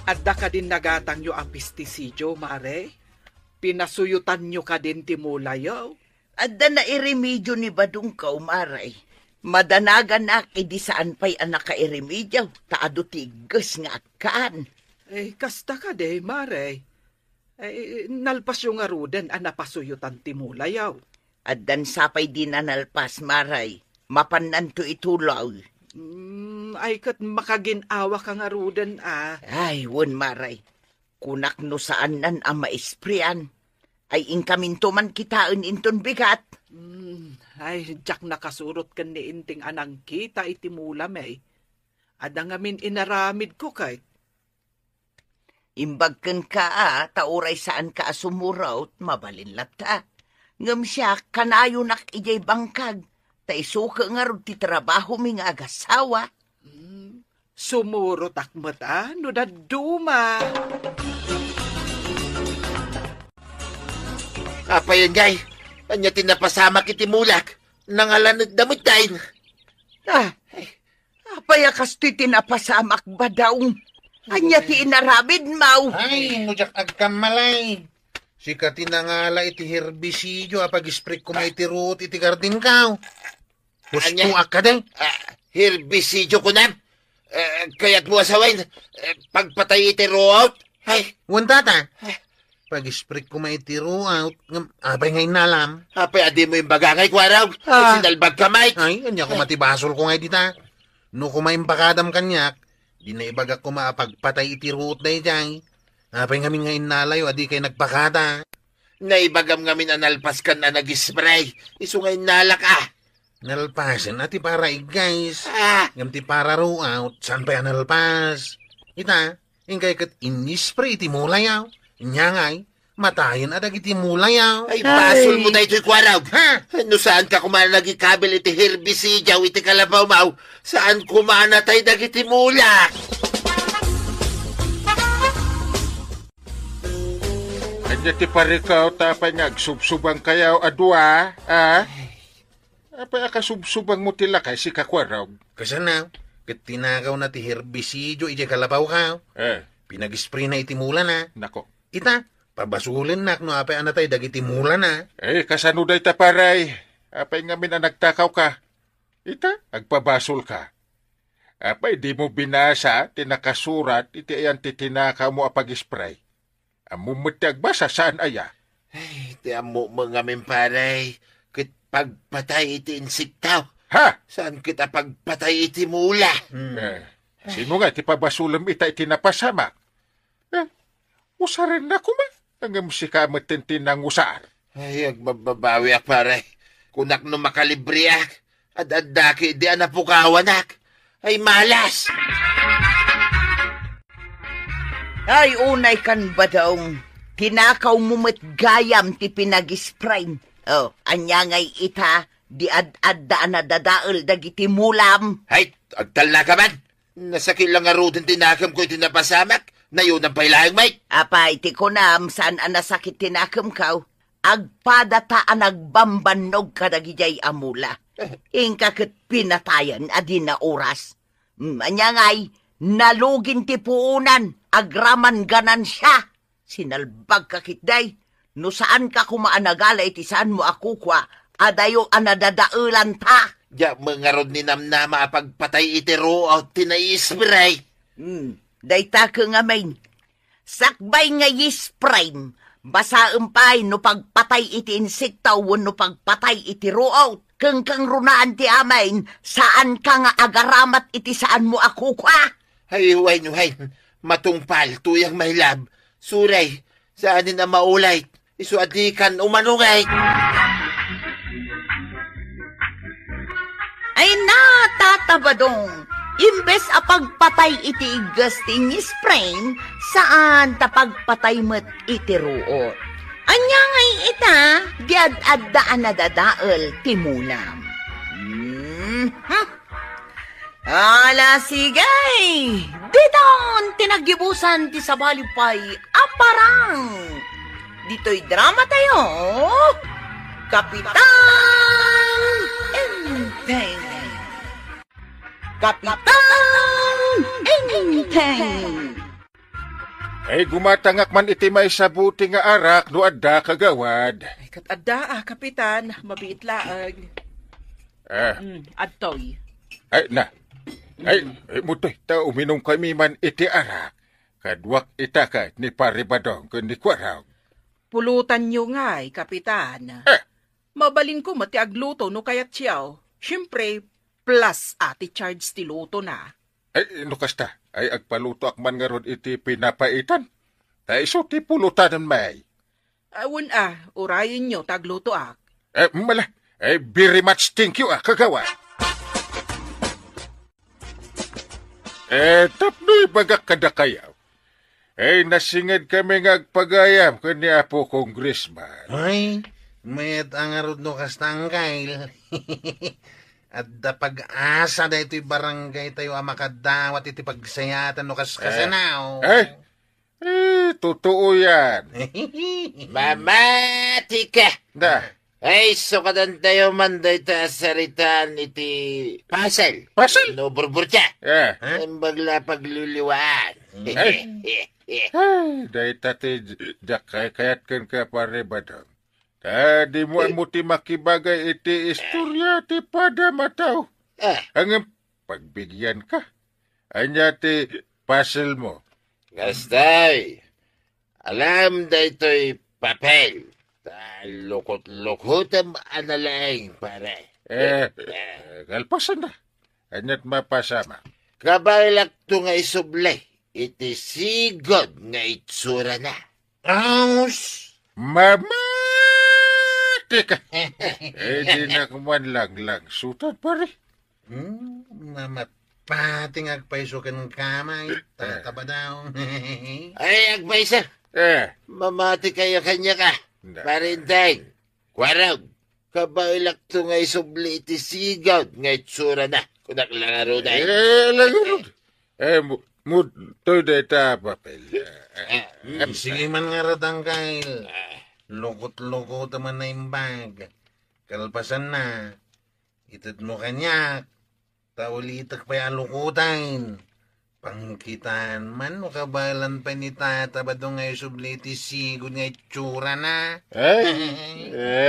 Adda ka din nagatang yo ang pestisidyo, mare? Pinasuyutan nyo ka din timulayaw? Adda na iremedyo ni Badong Kaumaray. Madanagan na di saan pa'y anak ka iremedyo. Taado tigas nga kaan. Kasta ka de, mare. Nalpas yung arudan ang napasuyutan timulayaw. Addan sapay di na nalpas, Maray. Mapanan to itulaw. Ay kat makaginawa kang arudan Ay, won Maray. Kunak no saan nan ang maispriyan. Ay inkaminto man kitaan inton bigat. Ay, jak nakasurot kan ni inting anang kita itimula may. Ada ngamin inaramid ko kahit. Imbagkan ka tauray saan ka asumurawt, mabalinlat ta. Ngam siya, kanayo nak ijay bangkag. Ta isuka nga ron ti trabaho mi nga agasawa. Sumurot akmat no daduma. Apay ngay, anya tinapasama kitimulak. Nangalanod damit tayo. Apaya kasto'y tinapasamak ba daw? Anya ti inarabid mau. Ay, nujak agkamalay. Sika tinangala iti herbicidio apag-spray ko may tirut iti gardin ka. Gusto ka din. Herbicidio ko na. Kaya't mo asawain, pagpatay iti root. Ay, Wantata. Pag-spray ko maiti throughout, apay ngay nalam. Apay, adi mo yung bagangay, kwaraw. Sinalbag ka, Mike. Ay, kanya ko matibasol ko ngay dita. No kumain kanyak, di na ibagak ko maapagpatay iti root na ijay. Apay kami nga inalayo, adi kay nagpakata. Naibagam ngamin analpas ka na nag-spray. Iso ngay nalak Nalpasin, ati para guys. Ah, Ngam ti para throughout, saan pa yan nalpas? Ita, ingkay kat inispray iti mulayaw. Inyangay, matayin adag iti mulayaw. ay, basol mo na ito'y kwaraw. Ha? No saan ka kumana nagikabil iti herbicidaw iti kalabaw mau? Saan kumana tayo dagiti mula? Kanya ti parikaw tapay nga agsubsubang kayaw adwa, Apay akasubsubang mo tila kay si kakwaraw. Kasana, kat tinakaw na ti herbicidio iti kalabaw ka. Pinag-spray na iti mula na. Nako. Ita, pabasulin na no apay anatay dagiti mula na. Kasano day ta paray? Apay nga min nagtakaw ka. Ita, agpabasol ka. Apay, di mo binasa, tinakasurat, iti ayan titinakaw mo apag-spray. Amumut agbasa saan aya? Ay, tiamo mo ngamin paray. Kit pagpatay iti insiktaw. Ha? Saan kita pagpatay iti mula? Sino nga ti pabasulam ita iti napasamak? Usarin na kuma. Hanggang si kamatintin ng usar. Ay, agbababawi ak paray. Kunak no makalibriak. Ad-adaki di anapukawanak. Ay, malas! Ay, unay kan ba daw, tinakaw mo met gayam ti pinag-spray. Anya ngay ita, di ad-adda na dadaal dagiti mulam. Ay, agtal na ka man. Nasakil lang nga rutin tinakam ko iti napasamak. Na yun ang pailahing, Mike. Apay, ti ko nam, saan anasakit tinakam kaw? Agpadata ang nagbambanog kadagijay amula. Ingka kat pinatayan adi na oras. Anya ngay, nalugin ti puunan, agraman ganan siya. Sinalbag kakit day. No saan ka kumaanagala iti saan mo akukwa, adayo anadadaulan ta. Ya, mga rod ni namnama apagpatay iti root tinaispray. Dayta ka nga main. Sakbay nga yispray, basa umpay no pagpatay iti insektaw no pagpatay iti root. Kang runaan ti amain, saan ka nga agaramat iti saan mo akukwa? Ay, huway, matungpal, tuyang mahilab. Suray, saanin na maulay, isuadikan umanungay. Ay natatabadong, imbes apagpatay iti gasting sprain, saan tapagpatay met iti ruot. Anya ngay ita, diad-addaan na dadaal timulam. Ala sigay, didon tinagibusan ti sabalipay aparang. Dito'y drama tayo, Kapitan Enteng. Kapitan Enteng. Ay gumatangak man iti may sabuti nga arak no adda kagawad. Ay, katadda kapitan, mabiit laag. Adtoy. Ay mutoy, ta uminom kami man iti arak. Kadwak ita ka ni paribadong kundi kwaraw. Pulutan nyo nga'y, kapitan. Mabalin ko mati agluto no kayat siyaw. Siyempre, plus ati charge ti luto na. Ay, kasta, ay agpaluto akman nga ron iti pinapaitan. Ay, iso ti pulutanan may. Awun urayin nyo tagluto ak. Mala, very much thank you kagawa. Tapnoy bagak kada kayaw. Nasingad kami ngagpagayam kani Apo Congressman. Ay, mayat ang arod no kastangkail. At da pag-asa da ito'y barangay tayo amakadawat iti pagsayatan no kasanaw. Totoo yan. Mamati ka! Da. Ay, sukatan tayo manday ta saritan iti pasel. Pasel? No burburcha. Ang bagla pagluluwaan. Day tati kayat kan ka pare badang. Di mo ti makibagay iti istorya ti pada mataw. Ang pagbigyan ka. Anya ti puzzle mo. Gastay. Alam da ito'y papel. Lukot-lukotam analaing, pare. Galpasan na. Anyat mapasama. Kabailak to nga isuble. Iti sigod nga itsura na. Aus! Mamati ka. Di na kuman lang. Sutan pare. Pating agpaisukan kamay. Tataba daw. Ay, agbaysa. Mamati kayo kanya ka. Parinteng. Kwarog. Kabailak to nga isuble iti sigod nga itsura na. Kunak langaro na. Langaro. Mutoy da ita papel. Sige man nga ratang kail. Lukot-lukot naman na yung bag. Kalpasan na. Itad mo kanya. Taulitak pa yung lukutan. Pangkitaan man o kabalan pa ni tata ba doon nga subliti sigod nga itsura na?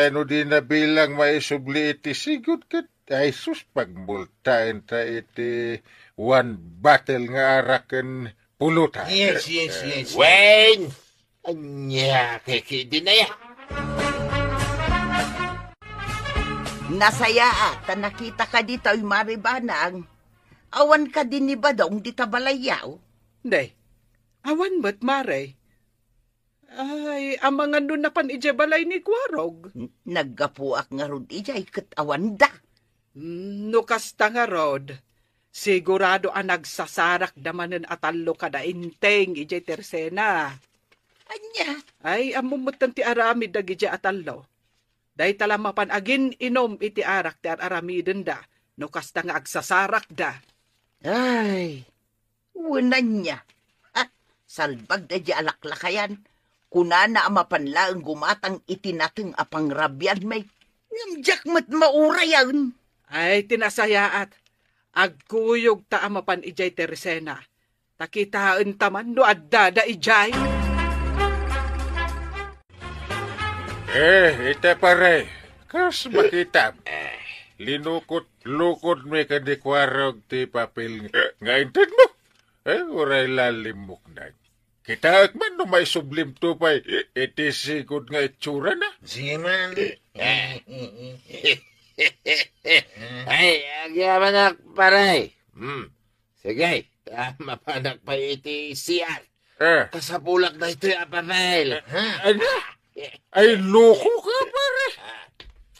No di na bilang maisubliti sigod kat. Ay sus pagmultain ta iti one battle nga araken pulutan. Yes. Wayne! Anya, kikidi na yan. Nasaya at nakita ka dito ay maribanang. Awan ka din ni Badong di tabalayaw. Day, awan ba't mare? Ay, ang mga nun na pan balay ni Kwarog. Naggapuak nga rod ijay kat awan da. No kasta nga rod, sigurado ang nagsasarak damanen atalo kada inteng ijay tersena. Anya? Ay, amumutan ti aramid da ijay atalo. Day talamapan agin inom iti arak ti aramiden da, no kasta nga agsasarak da. Ay, unan niya. Salbag da di alaklakayan. Kunana amapanla ang gumatang itinateng apang rabyan may ngamjak mat maurayan. Ay, tinasayaat. Agkuyog ta amapan ijay tersena. Takitaan taman no adda da ijay. Ita pare. Kas makita. Linukot-lukot may kadikwarog ti papel nga intid mo. Uray lalimok na. Kita man no may sublim tupay. Iti sigod nga itsura na. Sige man. Ay, agyaman na, pare. Sige, mapanak pa iti siyar. Kasapulak na ito yung papel. Ay, loko ka, pare.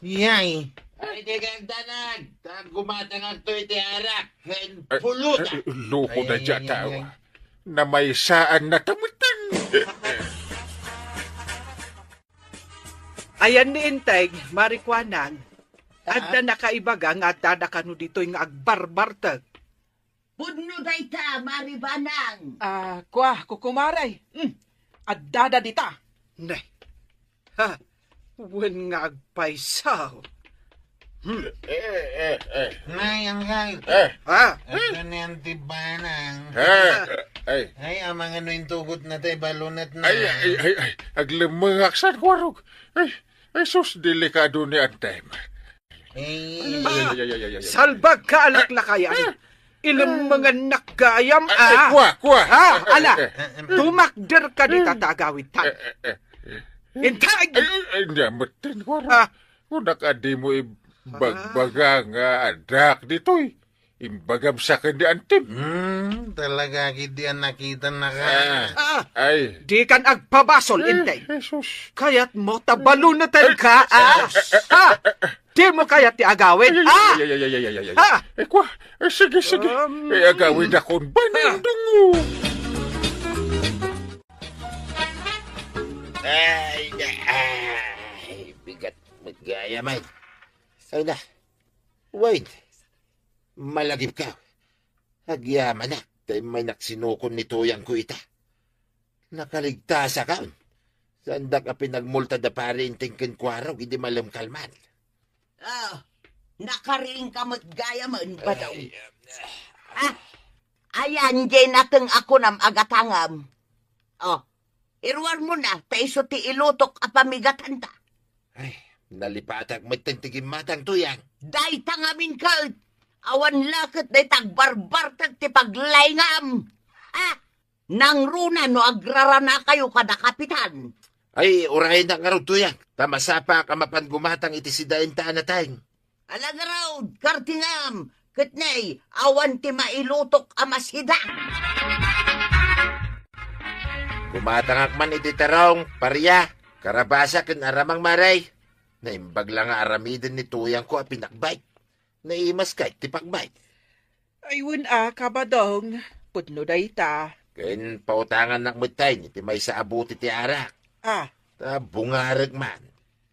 Yay. Ay, di kang danag. Gumatang ang ito iti arak. Pulutan. Loko na dyan tao. Na may saan na tamutan. Ayan ni Integ, marikwanang. At na nakaibaga nga at kanu dito yung agbarbartag. Pudno day ta, maribanang. Kukumaray. At dada dita. Nay. Ha, wen nga agpaisaw. Nay, ang kail. Ito na yung tibanang. Ay, amang ano yung tugot na tayo, balunat na. Ay, aglimangak sa kwarog. Ay, sus, delikado ni Antay. Salbag ka alaklakayan. Ilang mga nakgayam Kuha. Ala, tumakder ka di tatagawid tan. Intag! Hindi, matin ko rin. Kung nakadi mo ibagbaga nga adak dito'y. Imbagam sa kanya antim. Talaga, hindi ang nakita na ka. Ay. Di kan agpabasol, Intay. Jesus. Kaya't mo tabalunatan ka, Di mo kaya't ti agawid, Eh, kuha. Sige. Agawid akong banandungo. Ay, bigat magaya man. Ay na, wait. Malagip ka. Agyaman na, tayo may naksinukon ni Tuyang ko ita. Nakaligtas ka. Sanda ka pinagmulta da pare inting kwaraw, hindi malam kalman. Nakariling ka matgaya man ba daw? Ayan, dyan natang ako nam agatangam. Irwan mo na, taiso ti ilutok a pamigatan ta. Ay, nalipatak magtintigim matang Tuyang. Day tangamin ka, awan lakit day tagbarbar tag ti paglayngam. Nang runa no agrarana kayo kada kapitan. Ay, uray na nga raw tuyang. Tamasapa ka mapan gumatang iti si daing taan na tayong. Alang raw, kartingam, katnay, awan ti mailutok amasida. Gumatangak man iti tarong, pariya, karabasa ken aramang maray. Naimbag lang nga aramidin ni tuyang ko a pinakbay. Naimas kay ti pagbay. Ayun kabadong, putno day ta. Ken pautangan nak mutay iti may sa abuti ti arak. Ta bungarag man.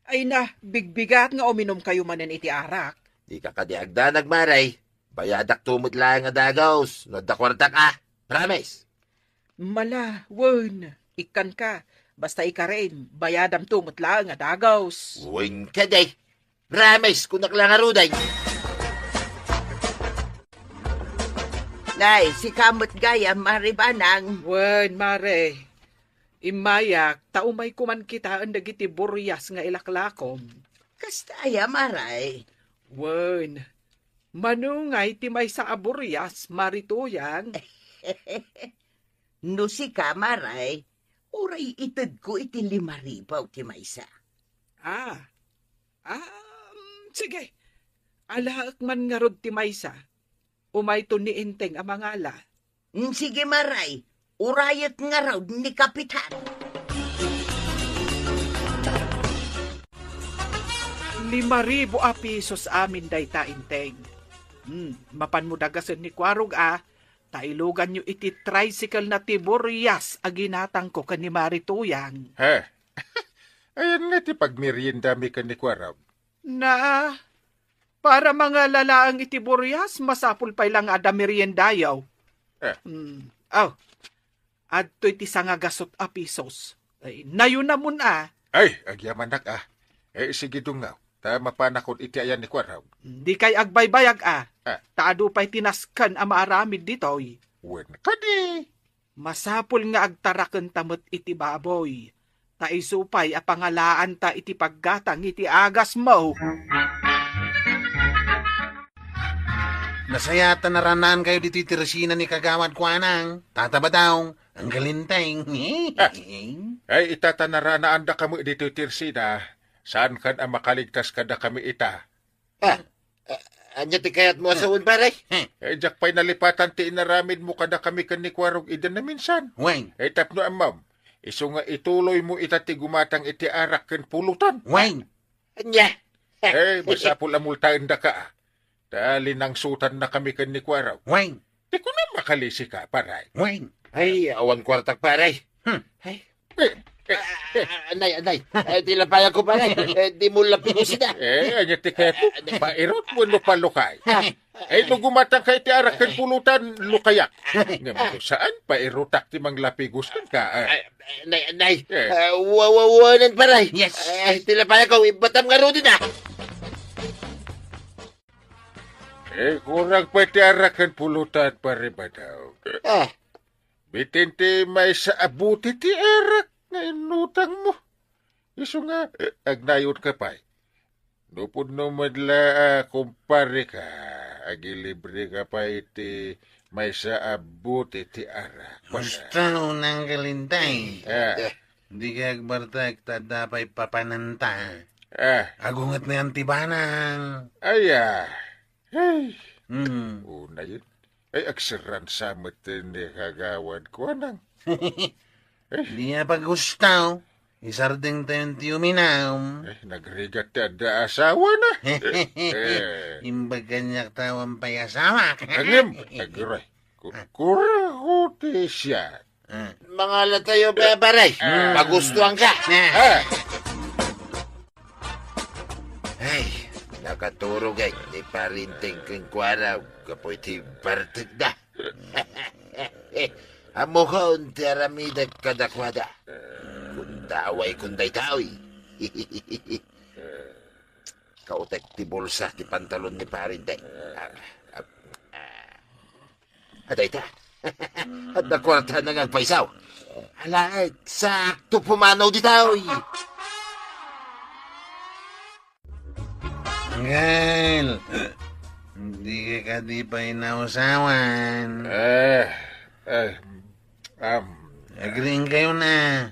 Ay na, bigbigat nga uminom kayo manen iti arak. Di ka kadiagda nagmaray. Bayadak tumot lang nga dagaws. No dakwarta ka. Promise. Mala, wen, ikan ka. Basta ika rin, bayadam tumot lang nga dagaws. Uwing ka day. Promise kunak lang aruday. Nay, si kamot gaya maribanang. Wen, mare. Imayak, taumay kuman kita ang dagiti buryas nga ilaklakom. Kastaya maray. Wen, manungay ti may sa aburyas, marituyang. No si kamaray, uray itad ko iti 5,000 ti maysa. Sige. Alaak man nga rod ti maysa. Umay to ni Inteng amangala. Sige maray, urayat nga raw ni kapitan. 5,000 pisos amin day ta Inteng. Mapan mo dagasan ni Kwarog tailugan nyo iti tricycle na tiburyas aginatang ko ka ni Marituyang. Ha? Ayan nga ti pagmerienda mi ka ni Kwarog. Na, para mga lalaang iti buryas, masapul pa'y lang ada meriendayaw. Adto iti sangagasot a pisos. Ay, nayon na mun Ay, agyaman nak sige dungaw. Tama pa nakon iti ayan ni Kwarog. Di kay agbaybayag Taado pa'y tinaskan a maaramid ditoy. Wen ka di. Masapul nga agtaraken tamot iti baboy. Taisupay a pangalaan ta iti paggatang iti agas mo. Nasayata naranaan kayo dito tiresina ni Kagawad Kuanang. Tataba daw, ang galinteng. Ay, itatanaraan da kami dito tirsina. Saan kan ang makaligtas kada kami ita? Anya ti kayat mo asawon paray? Jak pa'y nalipatan ti inaramid mo kada kami kan ni Kwarog idan na minsan. Weng, Tapno amam, iso nga ituloy mo itati gumatang iti arak ken pulutan. weng. Anya? Masapul amultaan da ka. Dali nang sutan na kami kan ni Kwarog. Weng, Di ko na makalisi ka, paray. weng. Ay, awan kwartak paray. Ay, anay. Tilapaya ko paray. Di mo lapin ko sida. Anya ti kayo, pairot mo no palukay. No gumatang kay ti arak ken pulutan, lukayak. Ngayon saan pairotak ti manglapigos ka? Anay. Wawawanan paray. Yes. Tilapaya ko, ibatam nga ro din Kurang pa ti arak ken pulutan pare ba daw? Bitin ti may sa abuti ti arak nga inutang mo. Iso nga, agnayon ka pa. Nupod no madla, kumpare ka. Agilibre ka pa iti may sa abuti ti arak. Basta unang galinteng. Hindi ka agbartag tadapay papananta. Agungat na yan tibanang. Hey, Hmm. una yun. Agsiran sa matin ni Kagawad ko nang. Di niya pag-gustaw. Isarding tayong tiyuminaw. Nagrigat ti ada asawa na. Imbag kanyak tawang payasawa. Agim, agiray. Kurahuti siya. Mga latayo ba paray? Pagustuhan ka. Ay, nakaturog ay. Di pa rin tingking kwaraw. Kapoy ti bartig na. Amo ka unti aramida kadakwada. Kundaway kunday taoy. Kautek ti bulsa ti pantalon ni parinday. Aday ta. At nakwarta na nga paisaw. Ala, sakto pumanaw di taoy. Gal, hindi ka di pa inausawan. Agreeing kayo na.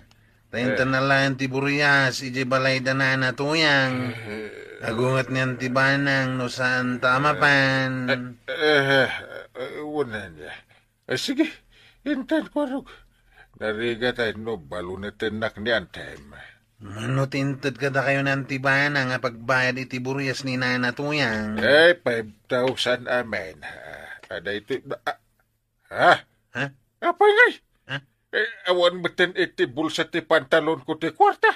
Tayo na lang ti Burias, ije balay da na natuyang. Agungat niyan ti Banang, no saan tama pan. Wala niya. Sige, intan ko rog. Nariga tayo no, balo na tinak ni Antem. Mano tintad ka da kayo ng ti Banang, pagbayad iti Burias ni nanatuyang. 5,000 amen. Ada ito, ha? Apa ngay? Awan batin iti bulsa ti pantalon ko ti kwarta.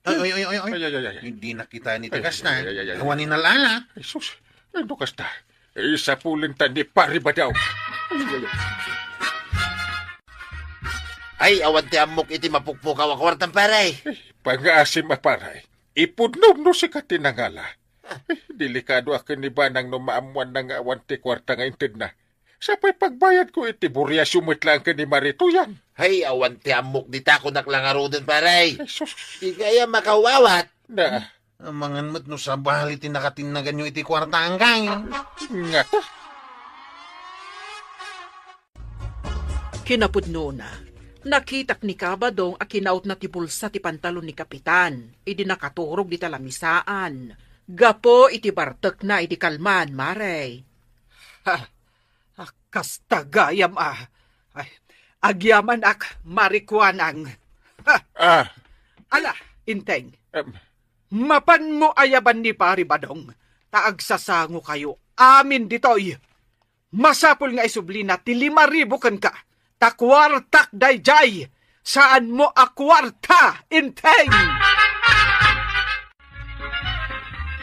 Oy. Ay. Hindi nakita ni tagas na. Ay. Awan ni nalala. Ay, sus, ano kasta? Isa pulin ta ni pari ba daw? Ay, awan ti amok iti mapukpukaw a kwartang paray. Pang-asim aparay. Ipudnom no si katinangala. Delikado akin ni Banang no maamuan na nga awan ti kwarta nga inted na. Sapay pagbayad ko iti burya sumit lang ka ni Marituyan. Ay, awan ti amok di tako naklangaro din paray. Ay, sus, Di kaya makawawat. na, Amangan mo't no sa bahal iti nakatinagan nyo iti kwarta hanggang. nga ta. Kinapudno na. Nakitak ni Kabadong a kinaut na ti bulsa ti pantalon ni Kapitan. Idi nakaturog di talamisaan. Gapo iti bartek na iti kalman, Maray. Kastagayam Ay, agyaman ak marikwanang. Ala, inteng. Mapan mo ayaban ni Pari Badong. Taagsasango kayo. Amin ditoy. Masapol nga isubli na ti 5,000 kan ka. Takwartak dayjay. Saan mo akwarta, inteng?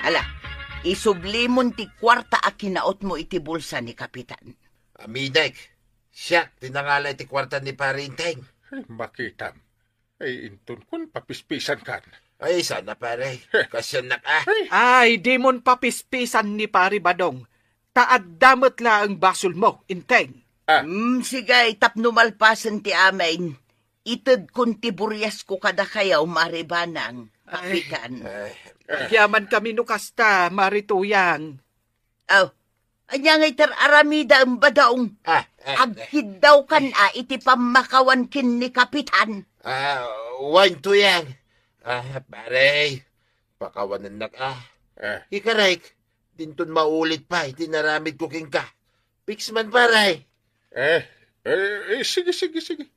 Ala, isublimon ti kwarta a kinaot mo iti bulsa ni Kapitan. Amidek, siya, tinangala iti kwarta ni Parinteng. Ay, makitam. Ay, intun kun papispisan kan. Ay, sana paray. Kasyan nak Ay, di mon papispisan ni Pari Badong. Taad damot la ang basol mo, inteng. Sigay, tapno malpasan ti amin. Ited kun ti Burias ko kada kayaw, Maribanang, Kapitan. Yaman kami nukasta, Marituyang. Anya ngay aramida ang badaong. Agkid daw kan iti pamakawan kin ni Kapitan. Wan to yan. Paray. Pakawanan nak Ikarek, dintun maulit pa, itinaramid ko king ka. Fix man paray. Sige.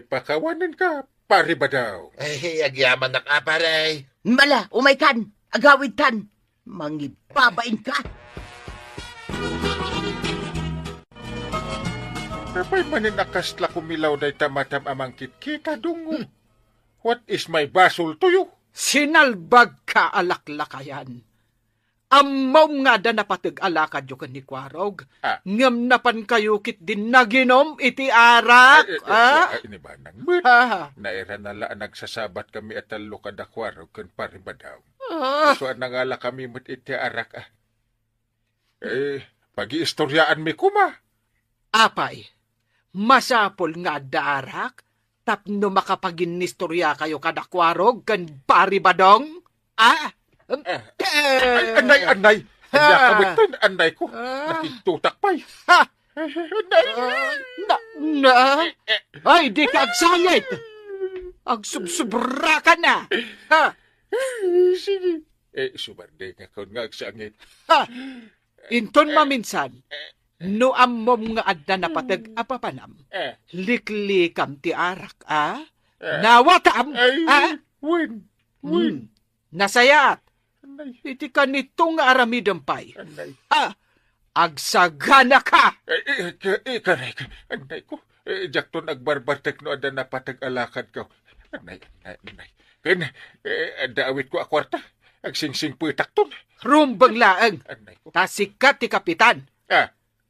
Pakawanan ka, pari ba daw? Ay, agyaman nak paray. Mala, umaykan, agawid tan. Mangibabain ka. Kapay maninakasla kumilaw na itamatam amang kitkita dungo. What is my basol to you? Sinalbag ka alaklakayan. Amaw nga da napatag alakad yo kan ni Kwarog. Ngam napan kayo kit din naginom iti arak. Ini ba nang naira nala nagsasabat kami at talo kada Kwarog kan pari ba daw? So nangala kami met iti arak pag-iistoryaan mi kuma. Apay, masapol nga darak, tapno makapaginistorya kayo kada Kwarog kan pari Badong? Anay. Kabitan, anay ko. Nakitutak pa'y. Ay, di ka agsangit. Agsubsubra ka na. Sige. Subarde nga kung nga agsangit. Inton maminsan, no ammom nga adda napatag apapanam. Liklikam ti arak, Nawatam, Win. Nasayat. Iti ka nitong aramidampay. Agsagana ka! Karek, anay ko. Jakto nagbarbartek no ada napatag alakad ko. Anay. Kan, daawit ko akwarta. Agsingsing puitakton. Rumbang laang. Anay ko. Tasikat ti Kapitan.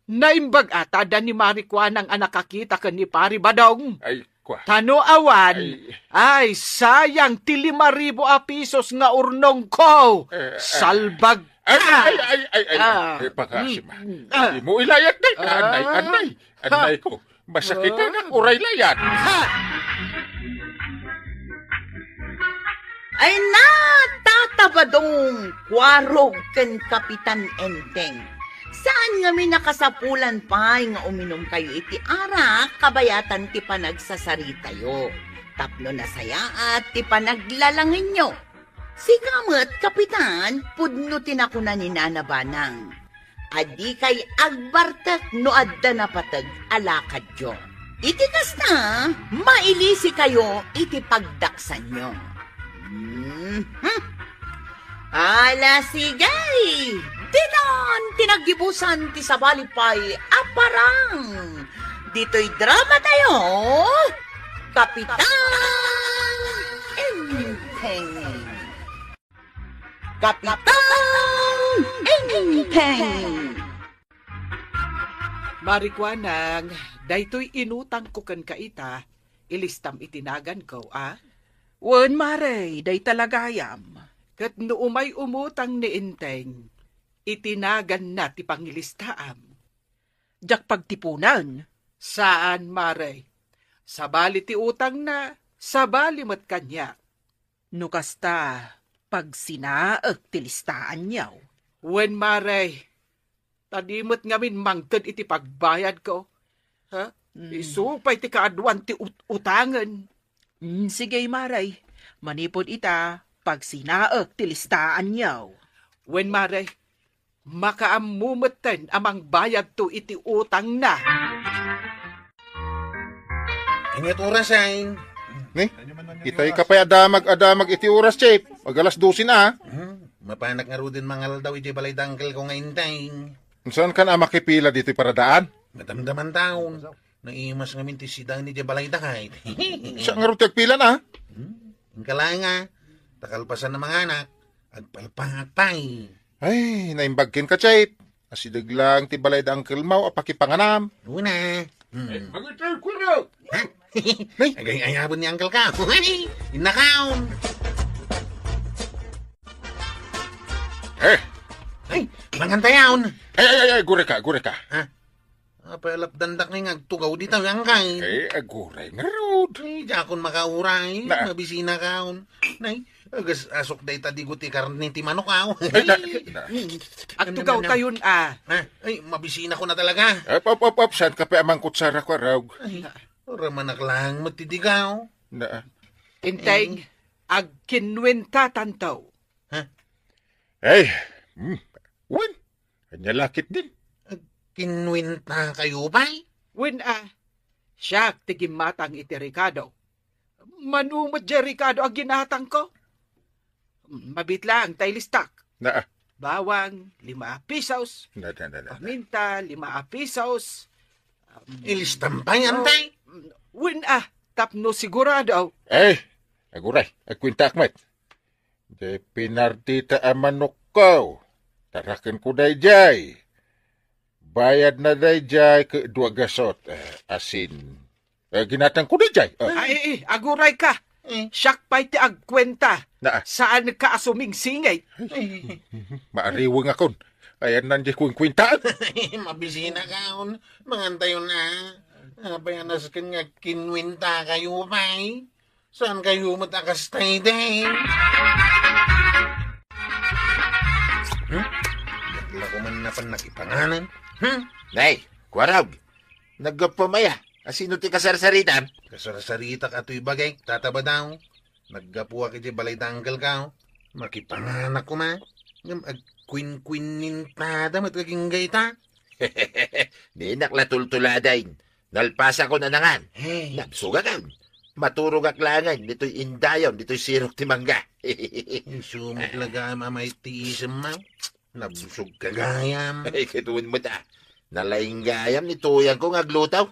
Naimbag ata da ni Marikwan ang anakakita ka ni Pari Badong. Ay, kwa. Tano awan. Ay, sayang ti 5,000 pesos nga urnong ko. Salbag ka. Ay, pakasima. Di mo ilayat na. Anay ko. Masakitan ang uray layat. Ay tatabadong Kwarog ken Kapitan Enteng. Saan nga mi nakasapulan pa nga uminom kayo iti arak, kabayatan ti panagsasarita yo. Tapno na saya at ti panaglalangin nyo. Sikamot, kapitan, pudno tinakuna ni Nana Banang. Adi kay agbartak no adda na patag alakad yo. Iti kasta, mailisi kayo iti pagdaksan nyo. Ala sigay! Dinon, tinagibusan ti sabalipay aparang. Dito'y drama tayo, Kapitan Enteng. Kapitan Enteng. Marikwanang, daytoy inutang ko kan kaita, ilistam itinagan ko, ah? Wen maray, day talagayam. Kat no umay umutang ni Inteng, itinagan na ti pangilistaam. Jak pagtipunan. Saan, Maray? Sabali ti utang na, sabali mat kanya. No kasta, pag sinaag tilistaan niyaw. Wen, Maray, tadimot ngamin mangtod iti pagbayad ko. Ha? Isupay ti kaadwan ti utangan. Sige, maray. Manipod ita, pag sinaag tilistaan niyaw. Wen, Maray, makaamumutan amang bayad to iti utang na. Ingat oras ay. Ni, itay ka pa adamag iti oras, Chip. Pag alas 12 na, Mapanak nga ro din mangal daw iti balay dangkel ko nga intay. Saan ka na makipila dito paradaan? Matamdaman taon. Naimas nga minti sidang ni balay dangay. Siya nga ro pila na. Ang kalay nga, takalpasan ng mga anak, agpalpangapay. Ay, naimbagkin ka, Chip. Asidag lang ti balay da Uncle Mau apakipanganam. Una. Magitay ko na! Agay-ayabon ni Uncle ka. Inakaon. Ay, mangantayaon. Ay, gure ka. Apalap dandak nga agtugaw dito yung kay. Aguray nga rod. Ay, jakon makauray. Na. Mabisina kaon. Nay, agas asok day tadigo ti karne ti manok kaw. At tugaw tayon, ah. Ay, mabisina ko na talaga. Op, saan ka pa amang kutsara ko, Raug? Ay, ramanak lang matidigaw. Na, Inteng, agkinwenta tantaw. ay, wen, kanya lakit din. Kinwinta kayo ba? Wen, ah, siya tigimatang iti Ricardo. Manumot di Ricardo ang ginatang ko. Mabit lang, taylistak. Na, Bawang, 5 pesos. na. Paminta, 5 pesos. Ilistampay, antay. Wen, ah, tapno sigurado. Ay, aguray, agkwinta akmat. De pinardita amanok ko. Tarakin ko dayjay. Bayad na dayjay ke 2 gasot. Asin. Ginatang ko dayjay. Ay, aguray ka. Siyak pa'y ti agkwenta. Na, Saan ka asuming singay? maariwang akon. Ayan nandiyan kong kwintaan. Mabisina kaon. Mangantayo na. Bayanas ka nga kinwinta kayo ba? Saan kayo matakastay din? Dagla ko man na panakipanganan. Nay, Kwarag, nagpamaya. Asino ti kasarsaritan? Kasarasarita ka ito'y bagay, tataba daw. Naggapuwa ka di balay tanggal ka. Makipanganak ko ma. Agkwin-kwinin tada mataging gayta. Di naklatultuladain. Nalpasa ko na nangan. Hey, Nabsugagan. Maturog aklangan. Dito'y indayon. Dito'y sirok ti mangga. sumit lagam amay tiisam ma. Nabusog ka gayam. Ay, kituin mo ta. Nalaing gayam ni tuyang ko ngaglutaw.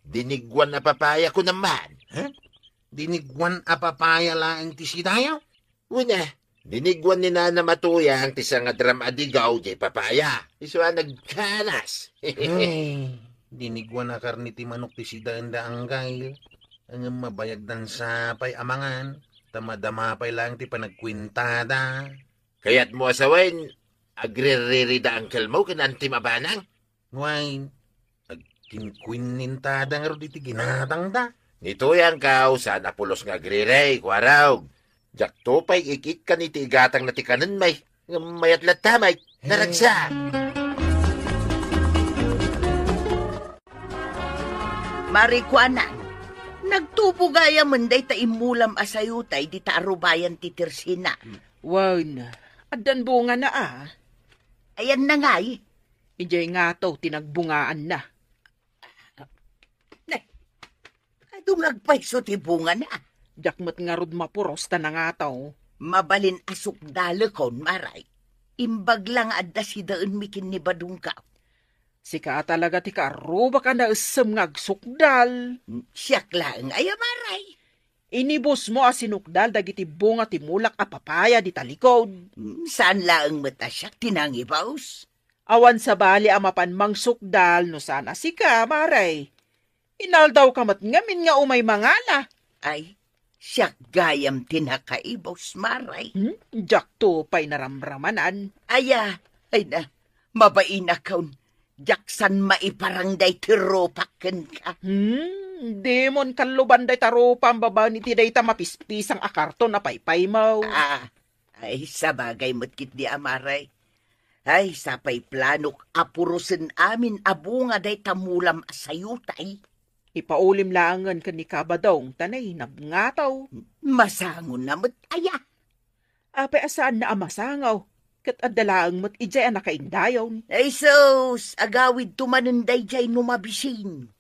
Dinigwan na papaya ko naman. Dinigwan apapaya lang ti sidayaw. Una, dinigwan ni Nana Matuyang ti nga dram adigaw di papaya. Iswa nagkanas. Hey, dinigwan na karni ti manok ti sidanda anggay. Ang mabayag dan sapay amangan. Tamadamapay lang ti panagkwintada. Kaya't mo asawain, agririda ang kalmo kinanti mabanang. Wine, agkinkwinin tada nga ro di ti ginatang da. Nituyang kaw, saan apulos nga agriray, kwaraw. Jak tupay ikit ka ni ti igatang na ti kanan may. Mayat latamay, naragsa. Marikwanan, nagtubo gaya manday ta imulam asayutay di ta arubayan ti Tirsina. Wan, adan bunga na Ayan na ngay. Ijay nga to, tinagbungaan na. Dungagpay so ti bunga na. Jakmat nga rod mapuros ta na nga to. Mabalin asuk dalekon, maray. Imbag lang adda si daan mikin ni Badungkaw. Sika talaga ti karuba ka na isem ngagsukdal. Siyak lang ay maray. Inibos mo asinukdal dagiti bunga ti mulak a papaya di talikod. Saan lang matasyak tinangibaws? Awan sa bali amapan mang sukdal no sana sika, maray. Inal daw kamat ngamin nga umay mangala. Ay, siyak gayam tinakaibaws, maray. Jak to pa'y naramramanan. Aya, ay na, mabaina kaun. Jaksan maiparangday tiropaken ka. Demon kaluban day taropang baba ni ti day ta mapispisang akarto na paypay mo. Ay, sabagay motkit di amaray. Ay, sapay planok apurusin amin abunga day tamulam asayutay. Ipaulim langan ka ni Kabadong, tanay nabngataw. Masangon na mo't aya. Apay asaan na amasangaw, kat adalaang mo't ijay ang nakaindayon. Ay sos, agawid tumanunday jay numabisin.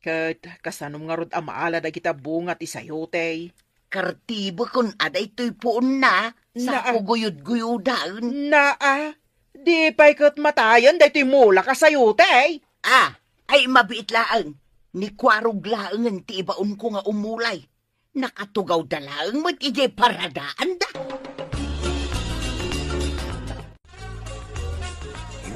Kat kasanom nga rod amaala da kita bunga ti sayotay. Kartibo kun aday to'y puon na, sa kuguyod-guyudan. Di pa'y kat matayan day ti mula ka sayotay. Ay mabiit laang. Ni kwarog laangan ti ibaon ko nga umulay. Nakatugaw dalaang mo't ijay paradaan da.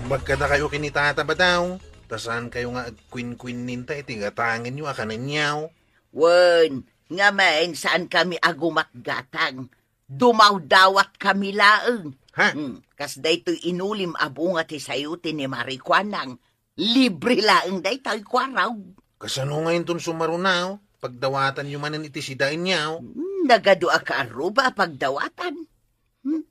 Magkada kayo kinitata ba daw? Tasaan kayo nga queen ninta itigatangin nyo akanan nyaw. Wen, nga main saan kami agumat gatang. Dumaw-dawat kami laang. Kas daytoy inulim abunga ti sayuti ni Marikwanang. Libre laang daytoy kwaraw. Kasano ngayon ton sumarunaw? Pagdawatan nyo manan iti sidain nyaw. Nagadua ka aruba pagdawatan.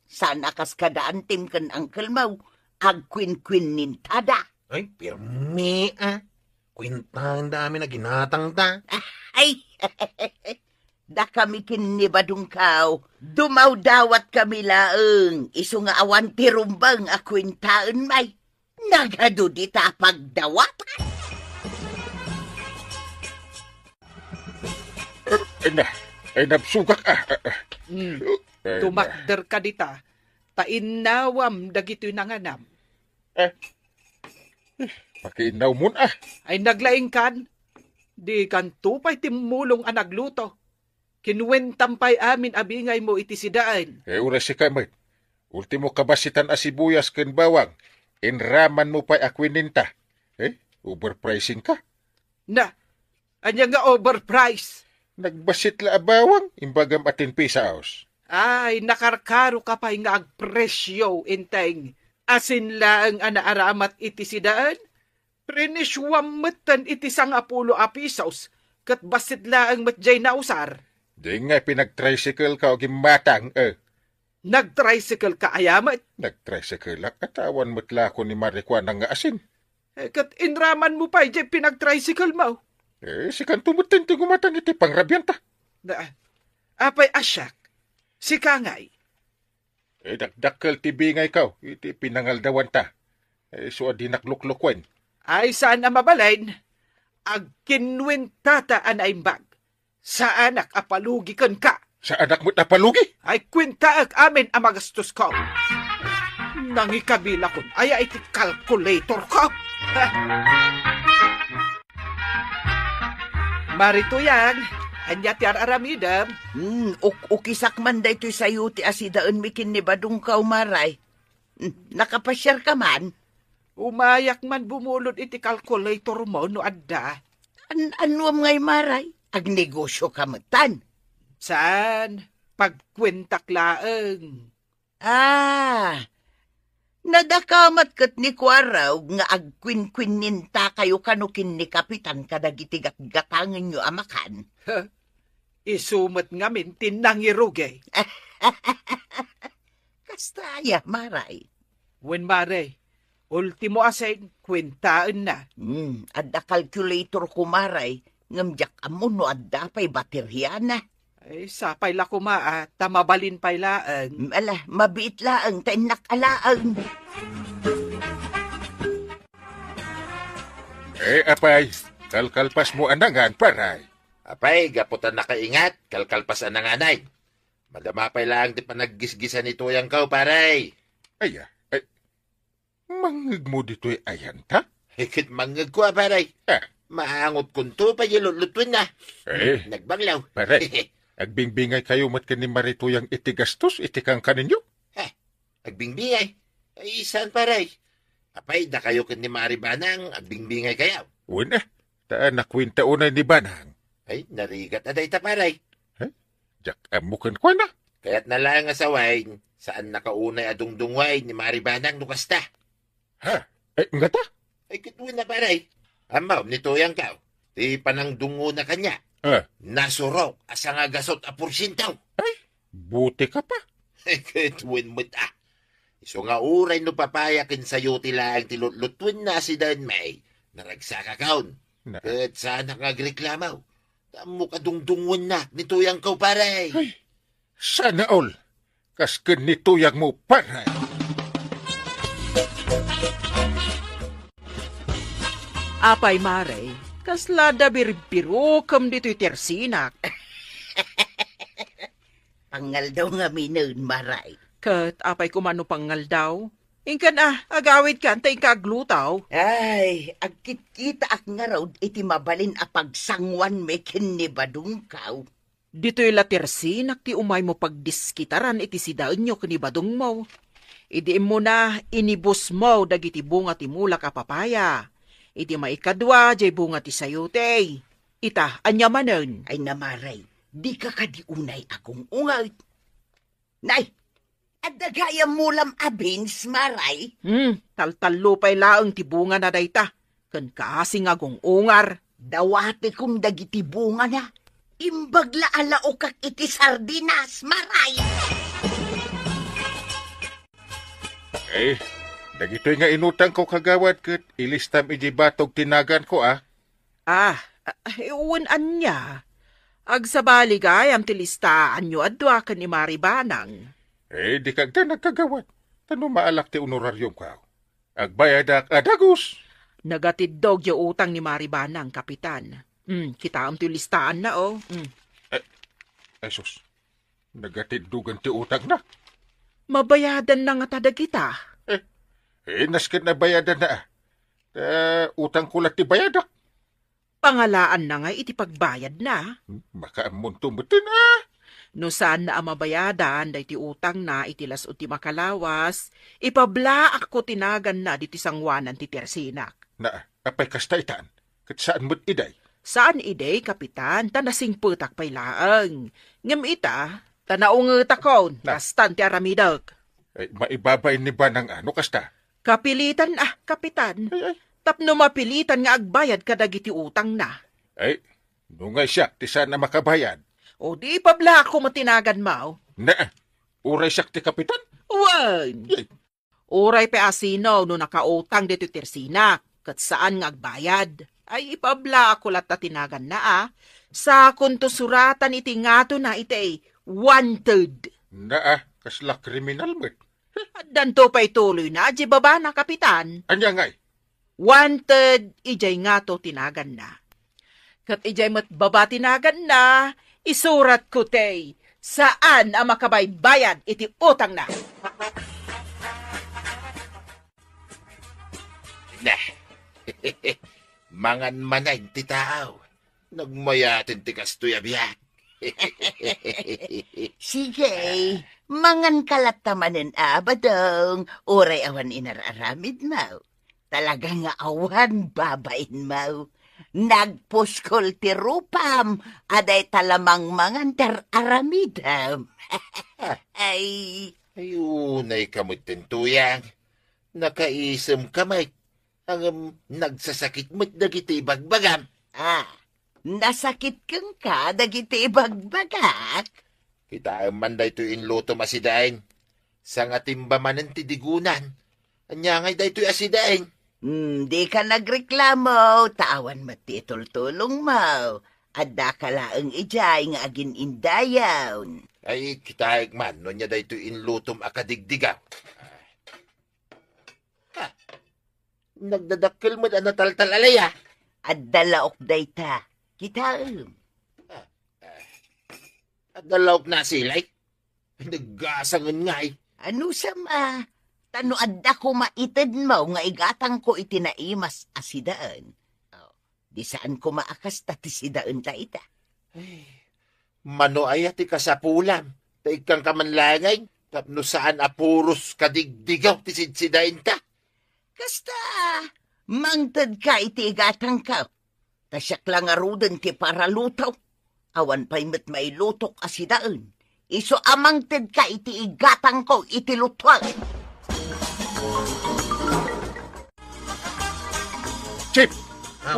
Sana kas kadaan tim kan angkel mau. Ag queen nintada. Ay, pirmi Kwintahan da amin na ginatang da. Ay, da kami kinibadungkaw. Dumaw-dawat kami laeng. Iso nga awan tirumbang akwintaan may. Nagado di ta pagdawatan. Ay nabsugak Tumakder ka dita. Tainawam dagito'y nanganam. Pakiinaw mo Ay naglaing kan. Di kan tupay timulong ang nagluto. Kinuwentampay amin abingay mo iti sidaan. Ura si kamay. Ultimo kabasitan asibuyas ken bawang. Inraman mo pa'y akwininta. Overpricing ka. Anya nga overprice. Nagbasit la bawang, imbagam atin pisaos. Ay, nakarkaro ka pa'y nga agpresyo, inteng. Asin lang ang naaramat iti sidaan. Preniswamatan iti sang apulo apisaos. Kat basit lang matjay na usar. Di nga pinag-tricycle ka o gimatang, Nag-tricycle ka ayamat. Nag-tricycle lang katawan mo't lako ni Marikwanang nga asin. Kat inraman mo pa'y jay pinag-tricycle mo. Si kantumutin ti gumatang iti pangrabyanta. Apay asyak. Si kangay. Dakdakkel ti bingay kaw, iti pinangaldawan ta. So adi nakluklukwen. Ay saan na mabalain? Agkinwin tata anaimbag. Sa anak apalugikan ka. Sa anak mo't napalugi? Ay kwintaag amin ang magastos ko. Nangikabila kun, ay iti calculator ko. Marito yan, anya ti aramidam. Ukisak man da ito'y sayuti asidaan mikin ni Badungkaw maray. Nakapasyar ka man? Umayak man bumulod iti calculator mo no adda. Anuam ngay maray? Agnegosyo ka matan. Saan? Pagkwintak laeng. Nadakamat kat ni Kwaraw nga agkwin-kwin-ninta kayo kanukin ni Kapitan kadagitigat-gatangan nyo amakan. Isumat ngamin tinangirugay. Kastaya, maray. Wen maray, ultimo asen, kwintaan na. Adda calculator ko maray, Ngamjak amo no adda pa'y baterya na. Ay, sapay la kuma, tamabalin pa'y laang. Ala, mabiit laang, tainak alaang. Apay, kalkalpas mo anangan, paray. Apay, gaputan nakaingat, kalkalpasan ng anay. Madamapay lang di pa naggisgisan ito yung kau, paray. Ay, mangig mo dito'y ayan ta? Hikit mangag ko, paray. Ah. Maangot kunto pa yulutwin na. Nagbanglaw. Paray, agbingbingay kayo mat ni Marituyang itigastos, itikang kaninyo? Agbingbingay. Ay, saan, paray? Apay, da kayo ni Maribanang, agbingbingay kayaw. Una, taan nakwinta unay ni Banang. Ay, narigat na dayta, paray. Jak amukan ko na. Kaya't nalang asaway, saan nakaunay adungdungway ni Maribanang nukasta. Ha? Nga ta? Ay, kituin na, paray. Amaw, nito yang kao. Di panang dungo na kanya. Nasurok, asa nga gasot a porsintaw. Buti ka pa. Ay, kituin mo ta. Iso nga uray no papayakin sa'yo tila ang tilutlutuin na si Dan May. Naragsaka kaon. Kat sana nga agreklamaw. Tamo ka dungdungon na, nito yang kao, paray. Ay, sana all. Kasken nituyang mo, paray. Apay mare, kaslada birbiru kam dito'y tersinak. Pangal daw nga minun, maray. Kat apay kumano pangal daw. Ingkan agawid ka, antay kaglutaw. Ay, agkit-kita ak nga raw iti mabalin a pagsangwan mekin ni Badungkaw. Dito'y la tersinak ti umay mo pagdiskitaran iti sidaan nyo kani Badung mo. Idiim mo na inibus mo dagiti bunga ti mulak a papaya. Iti maikadwa, jay bunga ti sayote. Ita, anya manen. Ay namaray, di ka kadiunay akong ungal. Nay, at dagayam mulam abins, maray. Taltalupay laang ti bunga na dayta. Kan kasing agong ungar. Dawati kong dagiti bunga na. Imbagla alao kak iti sardinas, maray. Dagito'y nga inutang ko kagawad kat ilistam iji batog tinagan ko Iwan anya. Agsabali gayam tilistaan nyo adwa ka ni Maribanang. Di kagda nagkagawad. Tano maalak ti honoraryong ka. Agbayadak adagus. Nagatidog yung utang ni Maribanang, kapitan. Kita am tilistaan na, Ay sus, nagatidugan ti utang na. Mabayadan na nga tadag kita. Naskin na bayadan na utang kulat ti bayadak. Pangalaan na nga iti pagbayad na. Baka amuntumbutin No saan na mabayadan, dahi ti utang na itilas o ti makalawas, ipablaak ko tinagan na di ti sangwanan ti tersinak. Apay kasta itaan, kat saan mo't iday? Saan iday, kapitan? Tanasing putak pay laang. Ngam ita, tanaong takon, kastan ti aramidag. Maibabay ni ba ng ano kasta? Kapilitan kapitan. Tapno mapilitan nga agbayad kadagiti utang na. Nungay siya, ti sana makabayad. O di pabla ako matinagan mo. Uray siya ti kapitan? Wan! Uray pe asino no nakautang dito tersinak. Kat saan nga agbayad. Ay ipabla ako lat tinagan na Sa kunto suratan iti ngato na iti wanted. Kasla kriminal mo. Danto pa'y tuloy na, di baba na, kapitan. Anya ngay? Wanted, ijay nga to tinagan na. Kat ijay mo't baba tinagan na, isurat ko tay, saan ang makabaybayad iti utang na. Mangan manay ti tao. Nagmayatin ti kastoy abiyag. Sige, mangan kalatamanin Badong, oray awan inararamid mo. Talaga nga awan babain mo. Nagpuskol ti rupam, aday talamang mangan ter aramidam. Ayunay kamot tentuyang. Nakaisem kamay. Ang nagsasakit mo't dagiti bagbagam. Nasakit kang ka, dagiti bagbagak. Kita man dayto inluto masidain. Sa nga timba manen ti digunan. Anya ngay dayto asidain. Di ka nagreklamo, tawan matitultulong mo. Adda ka laang ijay nga agin indayaw. Ay, kitahig man, no niya dahito inlutom akadigdigaw. Nagdadakkel mo na nataltal alaya. Adda laok dayta. Kita At dalaw na silay. Naggasangan nga eh. Ano sama? Tano adda ko maitid mo nga igatang ko itinaimas asidaan. Di saan ko maakas tati sidaan ta ita. Mano ay ati kasapulam. Taig kang kamanlangay. Tapno saan apuros kadigdigaw ti sidsidain ta. Kasta, mangtad ka iti igatang ka. Tasyak lang arudan ti para lutaw. Awan pa'y mat may lutok asidaan. Iso amangtad ka iti igatang ko iti lutwal. Chip,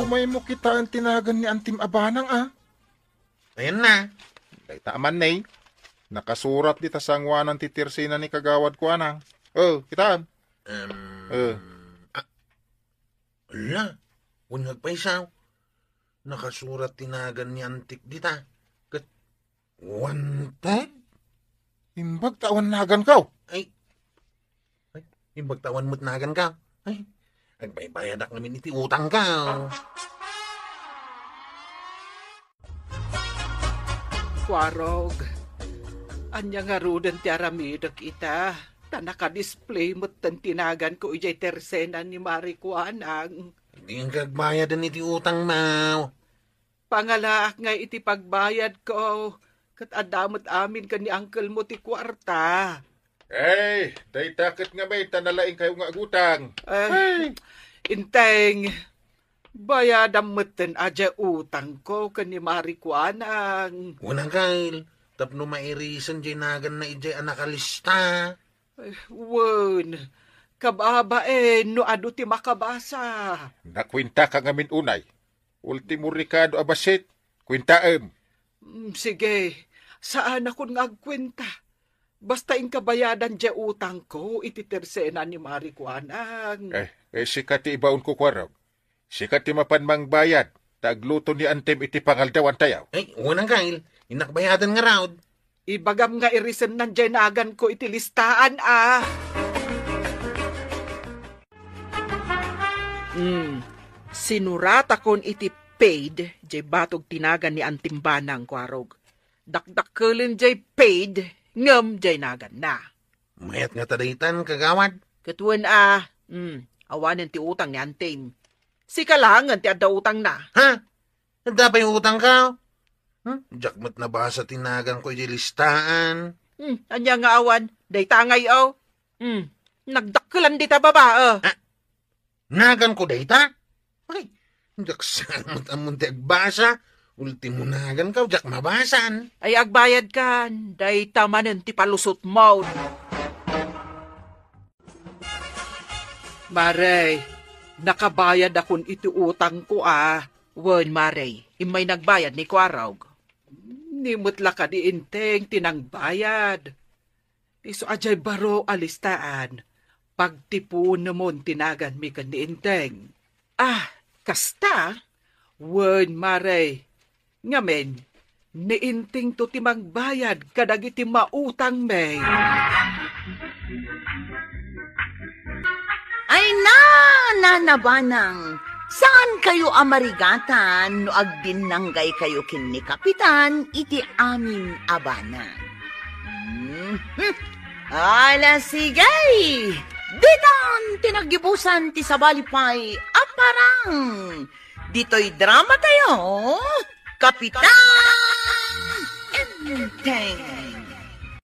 umay mo kita ang tinagan ni Antim Abanang Ayan na. Kay taaman na nakasurat di tasangwanan ti tirsina ni kagawad ko anang. Kitaan. Ala, unag pa isaw. Nakasurat tinagan ni Antik dita. Kat, wanted? Imbag tawan nagan kaw. Ay, imbag tawan mo't nagan ka. Ay, agbaybayadak namin iti utang ka. Kwarog, anya nga rudan ti aramidak ita. Tanaka-display mo't tan tinagan ko ijay tersena ni Marikuanang. Hindi ang kagbayadan iti utang mo. Pangalaak nga iti pagbayad ko. Kat adamot amin ka ni uncle mo ti kwarta. Ay, day takit nga may tanalaing kayo nga agutang. Inteng, bayadam moten aja utang ko ka ni Marikuanang. Unang kail, tapno mairisan dyan nagan na ijay anakalista. Wen, kababa no ado ti makabasa. Nakwinta ka ngamin unay. Ultimo Ricardo Abasit, kwintaem. Sige, saan ako ngagkwenta? Basta inkabayadan dya utang ko, iti tersena ni Marikuanang. Sikat ti ibaon ko kwarog. Sikat ti mapanmang bayad. Tagluto ni Antem iti pangaldawan tayaw. Ay, unang kail, inakbayadan nga raod. Ibagam nga irisen nan dyan nagan ko iti listaan Sinurata kon iti paid, jay batog tinagan ni Antimbanang kwarog. Dakdakelin jay paid, ngem jay nagan na. Mayat nga tadaitan, kagawad. Katuan awanan ti utang ni Antim. Si kalangan ti adda utang na. Ha? Nada pa yung utang ka? Jakmat na ba sa tinagan ko yung listaan? Anya nga awan, day tangay nagdakkelan di ta baba Nagan ko dayta? Ay, jaksamot amon ti agbasa. Ultimo nagan ka, jak mabasan. Ay agbayad kan, day tamanen ti palusot mo. Maray, nakabayad akon iti utang ko Wen Maray, imay nagbayad ni Kwarog. Nimutla ka di inteng tinangbayad. Iso ajay baro alistaan. Pagtipon namon tinagan mi kan ni inteng. Kasta? Wen Maray, ngamen, ni inteng to timang bayad kadag iti mautang may. Ay nanabanang, saan kayo amarigatan no agdinanggay kayo kin ni Kapitan iti amin abanan? Ala sigay! Ditan tinagibusan ti sabalipay aparang! Dito'y drama tayo, Kapitan Enteng!